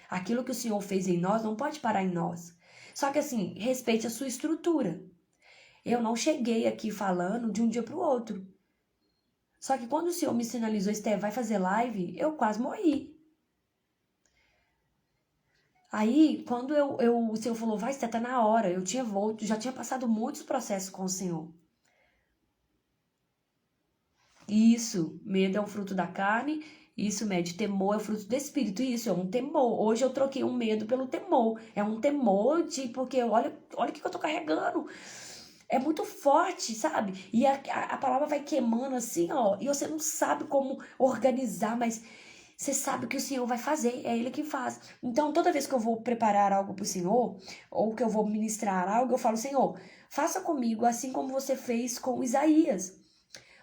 Aquilo que o Senhor fez em nós não pode parar em nós. Só que assim, respeite a sua estrutura. Eu não cheguei aqui falando de um dia para o outro. Só que quando o Senhor me sinalizou, Esther, vai fazer live, eu quase morri. Aí, quando o Senhor falou, vai, Esther, tá na hora. Eu tinha volto, já tinha passado muitos processos com o Senhor. Isso, medo é um fruto da carne. Isso, medo, temor é o fruto do Espírito. Isso, é um temor. Hoje eu troquei um medo pelo temor. É um temor de, porque olha o que eu tô carregando. É muito forte, sabe? E a palavra vai queimando assim, ó. E você não sabe como organizar, mas você sabe o que o Senhor vai fazer. É Ele que faz. Então, toda vez que eu vou preparar algo pro Senhor, ou que eu vou ministrar algo, eu falo, Senhor, faça comigo assim como você fez com Isaías.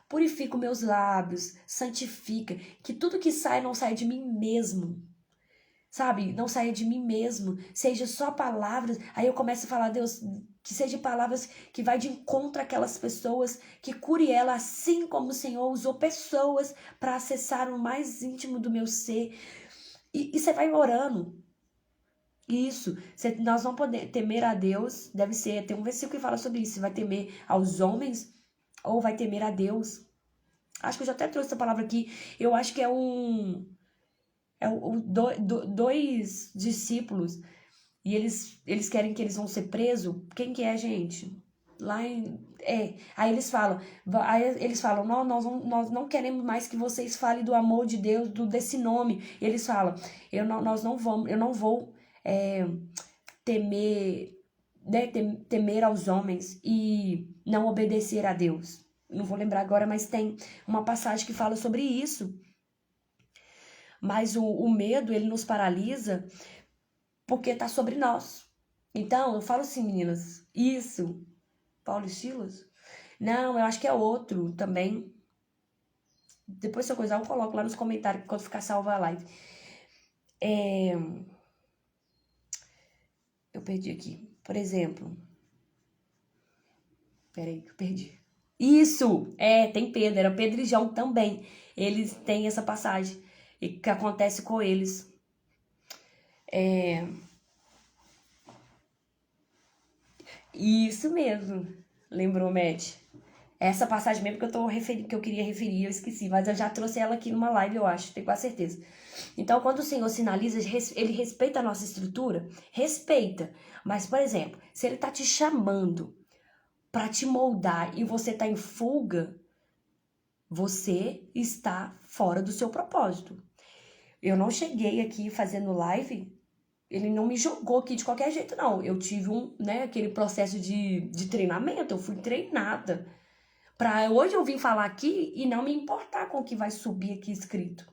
Purifica os meus lábios, santifica, que tudo que sai não saia de mim mesmo, sabe? Não saia de mim mesmo, seja só palavras. Aí eu começo a falar, Deus, que seja palavras que vai de encontro àquelas pessoas, que cure ela, assim como o Senhor usou pessoas para acessar o mais íntimo do meu ser. E você vai orando. Isso, nós não podemos temer a Deus, tem um versículo que fala sobre isso, você vai temer aos homens ou vai temer a Deus. Acho que eu já até trouxe essa palavra aqui. Eu acho que dois discípulos e eles querem que eles vão ser presos. Quem que é, gente? Aí eles falam, não, nós não queremos mais que vocês falem do amor de Deus, desse nome. E eles falam, eu não vou temer, né, temer aos homens e não obedecer a Deus. Não vou lembrar agora, mas tem uma passagem que fala sobre isso. Mas o medo, ele nos paralisa porque tá sobre nós. Então, eu falo assim, meninas, isso, Paulo e Silas? Não, eu acho que é outro também. Depois, se eu coisar, eu coloco lá nos comentários quando ficar salva a live. Eu perdi aqui. Por exemplo. Peraí, que eu perdi. Isso, tem Pedro, era Pedro e João também. Eles têm essa passagem e que acontece com eles. Isso mesmo, lembrou, Matt. Essa passagem mesmo que eu queria referir, eu esqueci, mas eu já trouxe ela aqui numa live, eu acho, tenho quase certeza. Então, quando o Senhor sinaliza, ele respeita a nossa estrutura? Respeita. Mas, por exemplo, se ele tá te chamando para te moldar e você tá em fuga, você está fora do seu propósito. Eu não cheguei aqui fazendo live, ele não me jogou aqui de qualquer jeito, não. Eu tive aquele processo de treinamento, eu fui treinada. Pra hoje eu vim falar aqui e não me importar com o que vai subir aqui escrito.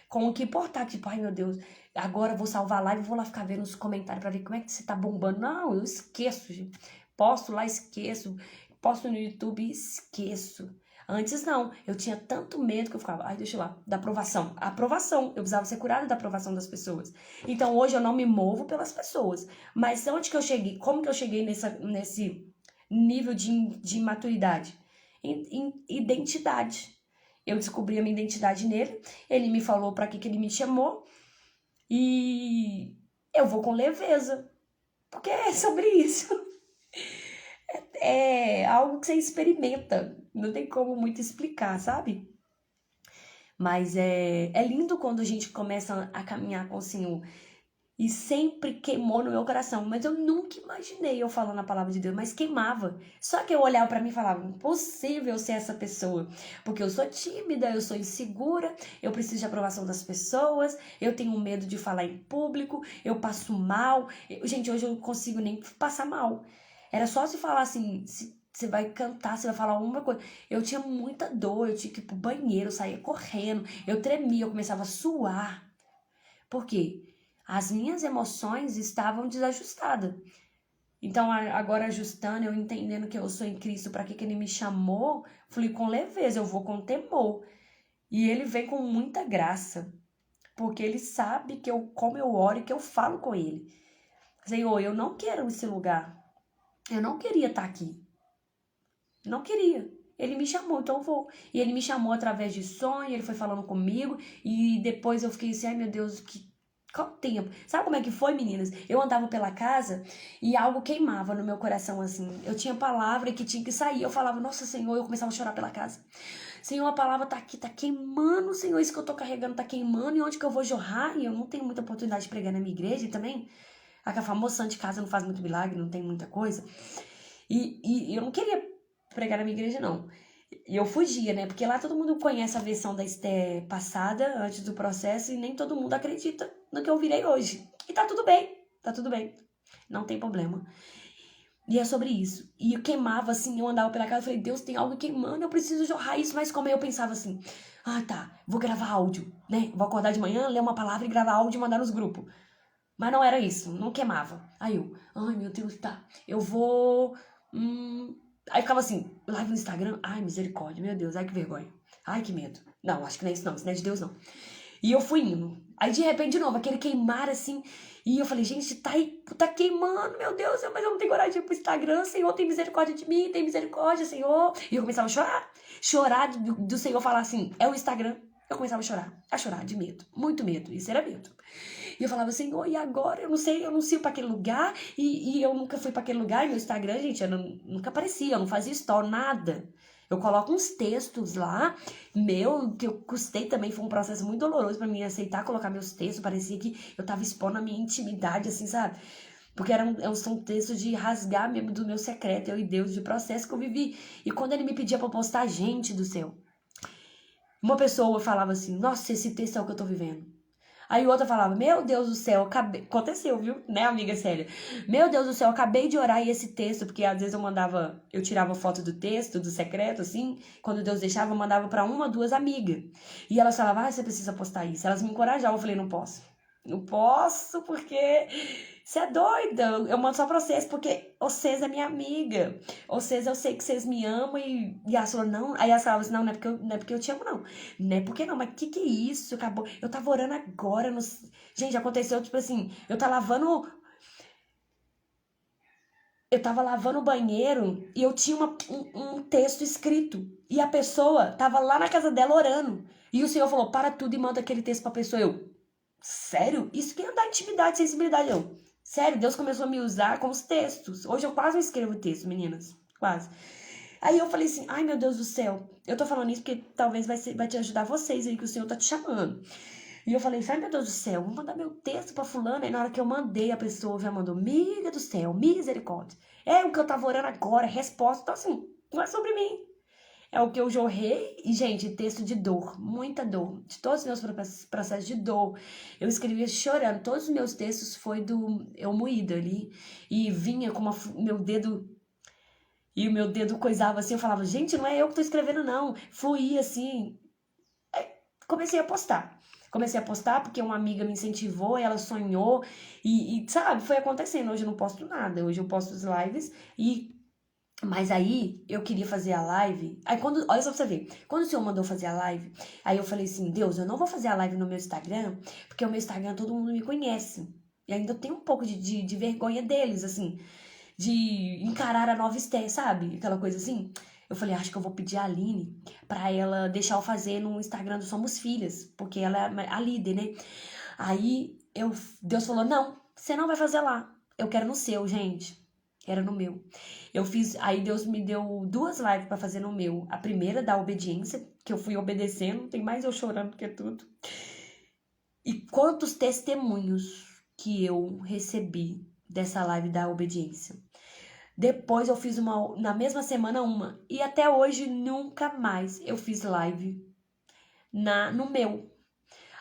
Com o que importar, tipo, ai meu Deus, agora eu vou salvar a live e vou lá ficar vendo os comentários pra ver como é que você tá bombando. Não, eu esqueço, gente. Posto lá, esqueço. Posto no YouTube, esqueço. Antes não, eu tinha tanto medo que eu ficava, ai, deixa lá, da aprovação. A aprovação, eu precisava ser curada da aprovação das pessoas. Então hoje eu não me movo pelas pessoas. Mas onde que eu cheguei? Como que eu cheguei nesse nível de maturidade? Em identidade. Eu descobri a minha identidade nele, ele me falou para que ele me chamou e eu vou com leveza, porque é sobre isso. É algo que você experimenta, não tem como muito explicar, sabe? Mas é lindo quando a gente começa a caminhar com o Senhor. E sempre queimou no meu coração. Mas eu nunca imaginei eu falando a palavra de Deus, mas queimava. Só que eu olhava pra mim e falava, impossível ser essa pessoa. Porque eu sou tímida, eu sou insegura, eu preciso de aprovação das pessoas, eu tenho medo de falar em público, eu passo mal. Gente, hoje eu não consigo nem passar mal. Era só se falar assim, você vai cantar, você vai falar alguma coisa. Eu tinha muita dor, eu tinha que ir pro banheiro, eu saía correndo, eu tremia, eu começava a suar. Por quê? As minhas emoções estavam desajustadas. Então, agora ajustando, eu entendendo que eu sou em Cristo, para que ele me chamou, fui com leveza, eu vou com temor. E ele vem com muita graça, porque ele sabe como eu oro e que eu falo com ele. Senhor, eu não quero esse lugar. Eu não queria estar aqui. Não queria. Ele me chamou, então eu vou. E ele me chamou através de sonho, ele foi falando comigo, e depois eu fiquei assim, ai meu Deus, qual tempo? Sabe como é que foi, meninas? Eu andava pela casa e algo queimava no meu coração, assim. Eu tinha palavra que tinha que sair. Eu falava, nossa, Senhor, eu começava a chorar pela casa. Senhor, a palavra tá aqui, tá queimando, Senhor, isso que eu tô carregando tá queimando, e onde que eu vou jorrar? E eu não tenho muita oportunidade de pregar na minha igreja também. A famosa Santa de Casa não faz muito milagre, não tem muita coisa. E eu não queria pregar na minha igreja, não. E eu fugia, né? Porque lá todo mundo conhece a versão da Esté passada, antes do processo, e nem todo mundo acredita no que eu virei hoje. E tá tudo bem, tá tudo bem. Não tem problema. E é sobre isso. E eu queimava assim, eu andava pela casa, eu falei, Deus, tem algo queimando, eu preciso jorrar isso. Mas como eu pensava assim, tá, vou gravar áudio, né? Vou acordar de manhã, ler uma palavra e gravar áudio e mandar nos grupos. Mas não era isso, não queimava. Aí eu, ai meu Deus, tá, eu vou. Aí ficava assim, live no Instagram, ai misericórdia, meu Deus, ai que vergonha, ai que medo. Não, acho que não é isso não, isso não é de Deus não. E eu fui indo. Aí de repente, de novo, aquele queimar assim. E eu falei, gente, tá queimando, meu Deus, mas eu não tenho coragem de ir pro Instagram, Senhor, tem misericórdia de mim, tem misericórdia, Senhor. E eu começava a chorar. Chorar do Senhor falar assim, é o Instagram. Eu começava a chorar de medo, muito medo, isso era medo. E eu falava, Senhor, e agora? Eu não sei pra aquele lugar, e eu nunca fui pra aquele lugar, e meu Instagram, gente, nunca aparecia, eu não fazia story, nada. Eu coloco uns textos lá, que eu custei também, foi um processo muito doloroso pra mim aceitar colocar meus textos, parecia que eu tava expondo a minha intimidade, assim, sabe? Porque são textos de rasgar mesmo do meu secreto, eu e Deus, de processo que eu vivi. E quando ele me pedia pra postar, gente do céu, uma pessoa falava assim, nossa, esse texto é o que eu tô vivendo. Aí outra falava, meu Deus do céu, acabei... Aconteceu, viu? Né, amiga Célia? Meu Deus do céu, acabei de orar e esse texto, porque às vezes eu tirava foto do texto, do secreto, assim, quando Deus deixava, eu mandava pra uma, duas amigas. E elas falavam, você precisa postar isso. Elas me encorajavam, eu falei, não posso. Não posso, porque você é doida. Eu mando só pra vocês, porque vocês é minha amiga. Vocês, eu sei que vocês me amam. E elas falaram, não. Aí elas falavam assim, não é porque eu te amo, não. Não é porque não, mas que é isso? Acabou. Eu tava orando agora. Gente, aconteceu, tipo assim, eu tava lavando. eu tava lavando o banheiro e eu tinha um texto escrito. E a pessoa tava lá na casa dela orando. E o Senhor falou, para tudo e manda aquele texto pra pessoa. Eu, sério? Isso que é dar intimidade, sensibilidade. Eu, sério, Deus começou a me usar com os textos. Hoje eu quase não escrevo texto, meninas. Quase. Aí eu falei assim, ai meu Deus do céu. Eu tô falando isso porque talvez vai te ajudar vocês aí, que o Senhor tá te chamando. E eu falei, ai meu Deus do céu, vou mandar meu texto pra fulano. E na hora que eu mandei, a pessoa já mandou, miga do céu, misericórdia. É o que eu tava orando agora, resposta. Então assim, não é sobre mim. É o que eu jorrei. E, gente, texto de dor, muita dor. De todos os meus processos de dor. Eu escrevia chorando. Todos os meus textos foi do eu moída ali. E vinha com meu dedo. E o meu dedo coisava assim. Eu falava, gente, não é eu que tô escrevendo, não. Fluía assim. Comecei a postar. Comecei a postar porque uma amiga me incentivou, ela sonhou sabe, foi acontecendo. Hoje eu não posto nada, hoje eu posto os lives mas aí eu queria fazer a live. Aí quando, olha só pra você ver, quando o senhor mandou fazer a live, aí eu falei assim, Deus, eu não vou fazer a live no meu Instagram, porque o meu Instagram todo mundo me conhece. E ainda eu tenho um pouco de vergonha deles, assim, de encarar a nova Esté, sabe? Aquela coisa assim. Eu falei, acho que eu vou pedir a Aline pra ela deixar eu fazer no Instagram do Somos Filhas, porque ela é a líder, né? Aí Deus falou, não, você não vai fazer lá. Eu quero no seu, gente. Era no meu. Eu fiz, aí Deus me deu 2 lives pra fazer no meu. A primeira da obediência, que eu fui obedecendo, tem mais eu chorando que tudo. E quantos testemunhos que eu recebi dessa live da obediência. Depois eu fiz na mesma semana uma. E até hoje nunca mais eu fiz live no meu.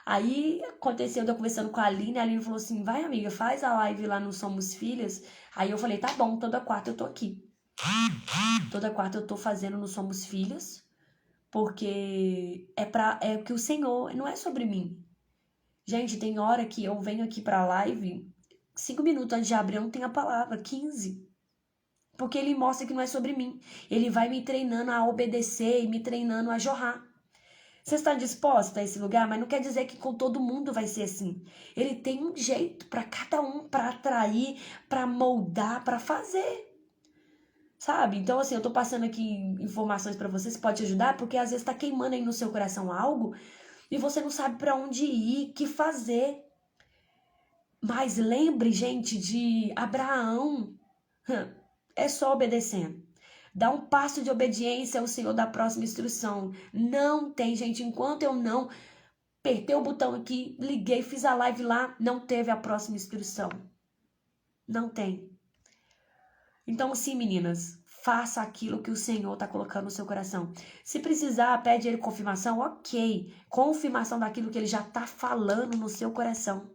Aí aconteceu, eu conversando com a Aline falou assim, vai amiga, faz a live lá no Somos Filhas. Aí eu falei, tá bom, toda quarta eu tô aqui. Toda quarta eu tô fazendo no Somos Filhas, porque é que o Senhor, não é sobre mim. Gente, tem hora que eu venho aqui pra live, 5 minutos antes de abrir eu não tenho a palavra, 15. Porque ele mostra que não é sobre mim. Ele vai me treinando a obedecer e me treinando a jorrar. Você está disposta a esse lugar? Mas não quer dizer que com todo mundo vai ser assim. Ele tem um jeito para cada um, para atrair, para moldar, para fazer. Sabe? Então, assim, eu tô passando aqui informações para vocês, pode ajudar, porque às vezes tá queimando aí no seu coração algo e você não sabe para onde ir, que fazer. Mas lembre, gente, de Abraão. É só obedecendo. Dá um passo de obediência ao Senhor da próxima instrução. Não tem, gente, enquanto eu não apertei o botão aqui, liguei, fiz a live lá, não teve a próxima instrução. Não tem. Então, sim, meninas, faça aquilo que o Senhor está colocando no seu coração. Se precisar, pede ele confirmação, ok. Confirmação daquilo que ele já está falando no seu coração.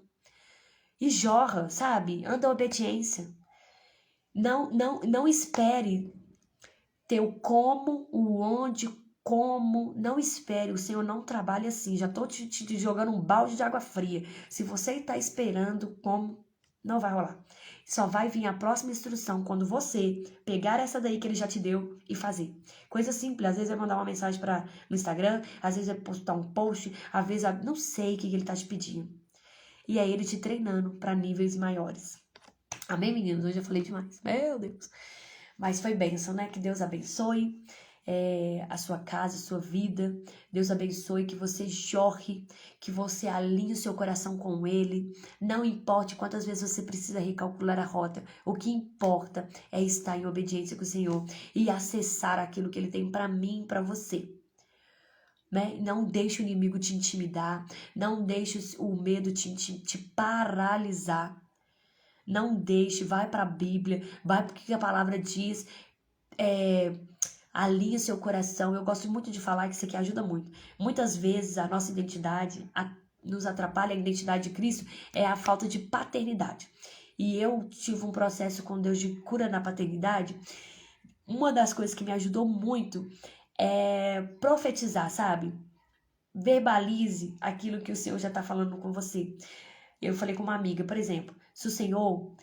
E jorra, sabe? Anda a obediência. Não espere ter o como, o onde, como. Não espere. O Senhor não trabalha assim. Já estou te jogando um balde de água fria. Se você está esperando como, não vai rolar. Só vai vir a próxima instrução quando você pegar essa daí que ele já te deu e fazer. Coisa simples. Às vezes é mandar uma mensagem no Instagram, às vezes é postar um post, às vezes não sei o que ele está te pedindo. E aí ele te treinando para níveis maiores. Amém, meninos? Hoje eu falei demais. Meu Deus. Mas foi bênção, né? Que Deus abençoe a sua casa, a sua vida. Deus abençoe que você jorre, que você alinhe o seu coração com Ele. Não importe quantas vezes você precisa recalcular a rota. O que importa é estar em obediência com o Senhor e acessar aquilo que Ele tem para mim e para você. Né? Não deixe o inimigo te intimidar. Não deixe o medo te paralisar. Não deixe, vai para a Bíblia, vai porque que a palavra diz, alinhe seu coração. Eu gosto muito de falar que isso aqui ajuda muito. Muitas vezes a nossa identidade nos atrapalha, a identidade de Cristo é a falta de paternidade. E eu tive um processo com Deus de cura na paternidade. Uma das coisas que me ajudou muito é profetizar, sabe? Verbalize aquilo que o Senhor já está falando com você. Eu falei com uma amiga, por exemplo, se o Senhor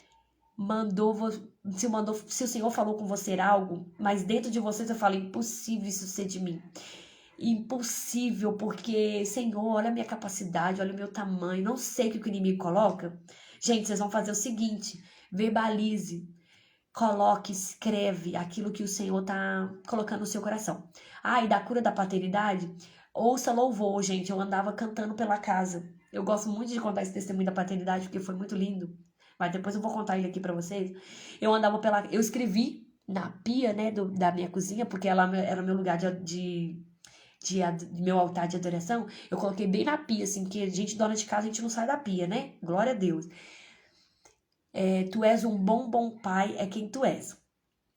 se o Senhor falou com você algo, mas dentro de você fala, impossível isso ser de mim. Impossível, porque, Senhor, olha a minha capacidade, olha o meu tamanho, não sei o que o inimigo coloca. Gente, vocês vão fazer o seguinte, verbalize. Coloque, escreve aquilo que o Senhor tá colocando no seu coração. E da cura da paternidade, ouça louvor, gente. Eu andava cantando pela casa. Eu gosto muito de contar esse testemunho da paternidade, porque foi muito lindo. Mas depois eu vou contar ele aqui pra vocês. Eu escrevi na pia, né, da minha cozinha, porque ela era meu lugar de meu altar de adoração. Eu coloquei bem na pia, assim, que a gente, dona de casa, a gente não sai da pia, né? Glória a Deus. Tu és um bom pai, é quem tu és.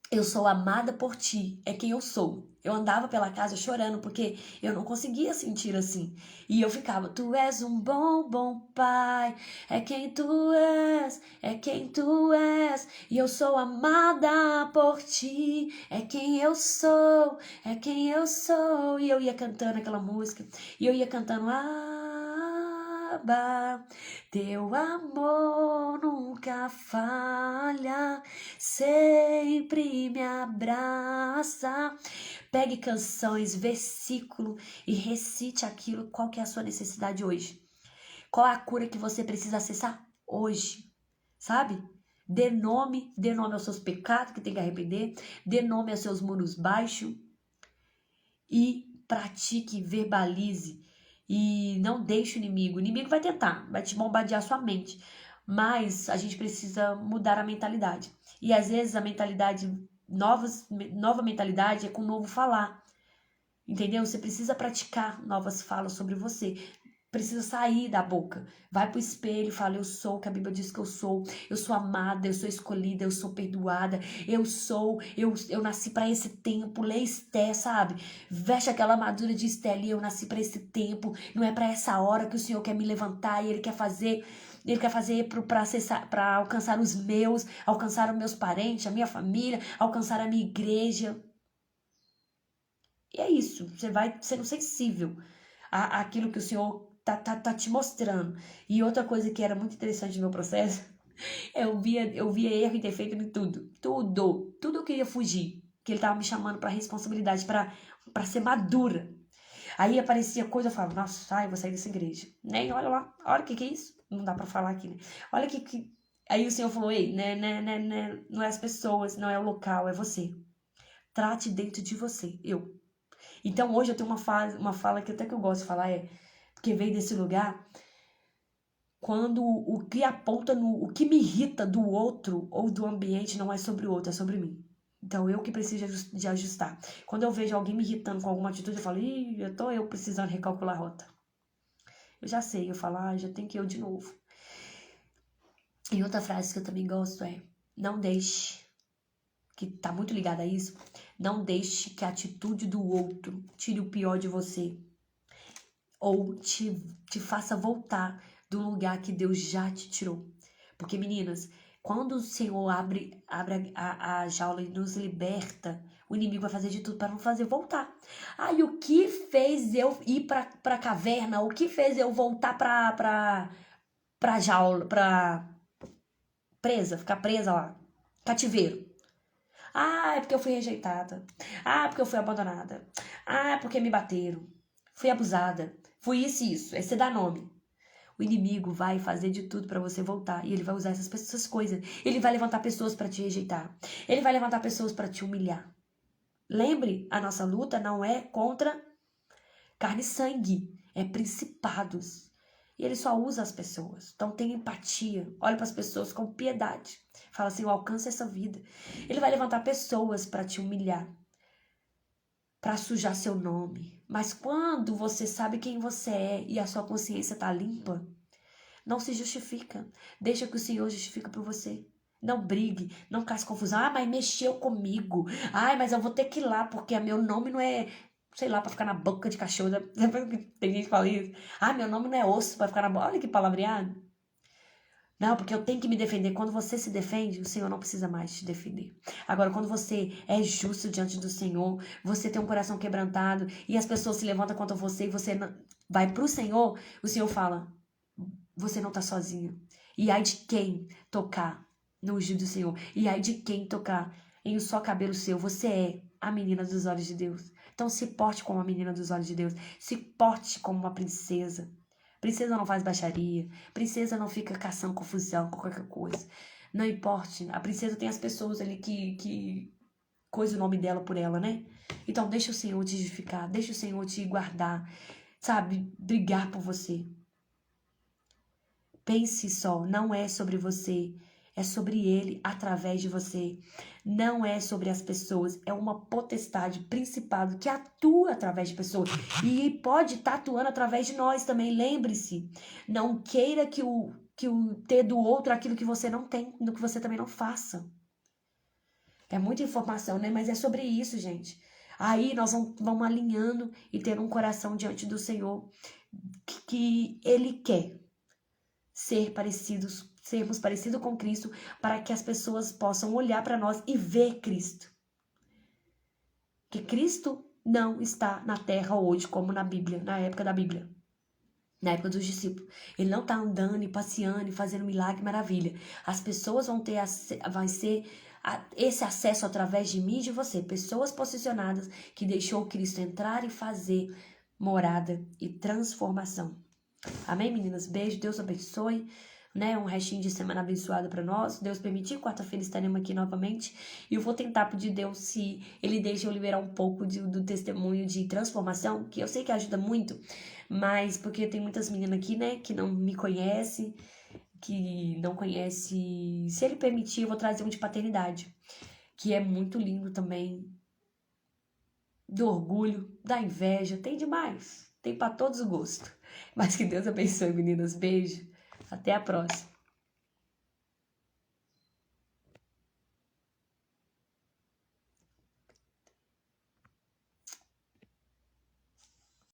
Eu sou amada por ti, é quem eu sou. Eu andava pela casa chorando porque eu não conseguia sentir assim. E eu ficava, tu és um bom pai, é quem tu és, é quem tu és. E eu sou amada por ti, é quem eu sou, é quem eu sou. E eu ia cantando aquela música, e eu ia cantando, Abba, teu amor nunca falha, sempre me abraça. Pegue canções, versículo e recite aquilo. Qual que é a sua necessidade hoje? Qual é a cura que você precisa acessar hoje? Sabe? Dê nome aos seus pecados que tem que arrepender, dê nome aos seus muros baixos e pratique, verbalize. E não deixe o inimigo. O inimigo vai tentar, vai te bombardear sua mente. Mas a gente precisa mudar a mentalidade. E às vezes a mentalidade, nova mentalidade é com novo falar. Entendeu? Você precisa praticar novas falas sobre você. Precisa sair da boca. Vai pro espelho e fala, eu sou o que a Bíblia diz que eu sou. Eu sou amada, eu sou escolhida, eu sou perdoada. Eu nasci para esse tempo. Lê Esté, sabe? Veste aquela armadura de Esté ali, eu nasci para esse tempo. Não é para essa hora que o Senhor quer me levantar e Ele quer fazer para alcançar os meus, alcançar os meus parentes, a minha família, alcançar a minha igreja. E é isso, você vai sendo sensível àquilo que o Senhor tá te mostrando. E outra coisa que era muito interessante no meu processo, eu via erro e defeito em tudo. Tudo eu queria fugir. Que ele tava me chamando pra responsabilidade, pra ser madura. Aí aparecia coisa, eu falava, nossa, eu vou sair dessa igreja. Nem, olha lá, olha o que é isso. Não dá pra falar aqui, né? Olha que... Aí o Senhor falou, ei, não é as pessoas, não é o local, é você. Trate dentro de você, eu. Então hoje eu tenho uma fala que até que eu gosto de falar, porque veio desse lugar, quando o que aponta o que me irrita do outro ou do ambiente não é sobre o outro, é sobre mim. Então eu que preciso de ajustar. Quando eu vejo alguém me irritando com alguma atitude, eu falo, eu precisando recalcular a rota. Eu já sei, eu falo, já tem que eu de novo. E outra frase que eu também gosto é, não deixe, que tá muito ligada a isso, não deixe que a atitude do outro tire o pior de você. Ou te faça voltar do lugar que Deus já te tirou. Porque, meninas, quando o Senhor abre a jaula e nos liberta, o inimigo vai fazer de tudo para não fazer voltar. E o que fez eu ir pra caverna? O que fez eu voltar pra jaula, ficar presa lá? Cativeiro. É porque eu fui rejeitada. É porque eu fui abandonada. É porque me bateram. Fui abusada. Fui isso e isso. Aí você dá nome. O inimigo vai fazer de tudo pra você voltar. E ele vai usar essas coisas. Ele vai levantar pessoas pra te rejeitar. Ele vai levantar pessoas pra te humilhar. Lembre, a nossa luta não é contra carne e sangue. É principados. E ele só usa as pessoas. Então tenha empatia. Olhe para as pessoas com piedade. Fala assim, alcança essa vida. Ele vai levantar pessoas para te humilhar. Para sujar seu nome. Mas quando você sabe quem você é e a sua consciência está limpa, não se justifica. Deixa que o Senhor justifique por você. Não brigue, não cause confusão. Mas mexeu comigo. Mas eu vou ter que ir lá porque meu nome não é, sei lá, pra ficar na boca de cachorro. Tem gente que fala isso. Meu nome não é osso pra ficar na boca. Olha que palavreado. Não, porque eu tenho que me defender. Quando você se defende, o Senhor não precisa mais te defender. Agora, quando você é justo diante do Senhor, você tem um coração quebrantado e as pessoas se levantam contra você e você vai pro Senhor, o Senhor fala, você não tá sozinha. E ai de quem tocar no ungido do Senhor. E ai de quem tocar em um só cabelo seu. Você é a menina dos olhos de Deus. Então se porte como a menina dos olhos de Deus. Se porte como uma princesa. Princesa não faz baixaria. Princesa não fica caçando confusão com qualquer coisa. Não importe, a princesa tem as pessoas ali que coisa o nome dela por ela, né? Então deixa o Senhor te edificar, deixa o Senhor te guardar, sabe? Brigar por você. Pense só, não é sobre você, é sobre Ele através de você. Não é sobre as pessoas, é uma potestade, principado que atua através de pessoas. E pode estar atuando através de nós também. Lembre-se, não queira que o ter do outro aquilo que você não tem, do que você também não faça. É muita informação, né? Mas é sobre isso, gente. Aí nós vamos alinhando e tendo um coração diante do Senhor que Ele quer sermos parecidos com Cristo, para que as pessoas possam olhar para nós e ver Cristo. Que Cristo não está na terra hoje, como na Bíblia, na época da Bíblia, na época dos discípulos. Ele não está andando e passeando e fazendo milagre e maravilha. As pessoas vão ter, vai ser esse acesso através de mim e de você. Pessoas posicionadas que deixou Cristo entrar e fazer morada e transformação. Amém, meninas? Beijo, Deus abençoe, né? Um restinho de semana abençoada para nós. Deus permitir, quarta-feira estaremos aqui novamente. E eu vou tentar pedir a Deus se Ele deixa eu liberar um pouco do testemunho de transformação, que eu sei que ajuda muito, mas porque tem muitas meninas aqui, né, que não me conhecem, que não conhecem. Se Ele permitir, eu vou trazer um de paternidade, que é muito lindo também. Do orgulho, da inveja, tem demais. Tem para todos os gostos. Mas que Deus abençoe, meninas. Beijo. Até a próxima.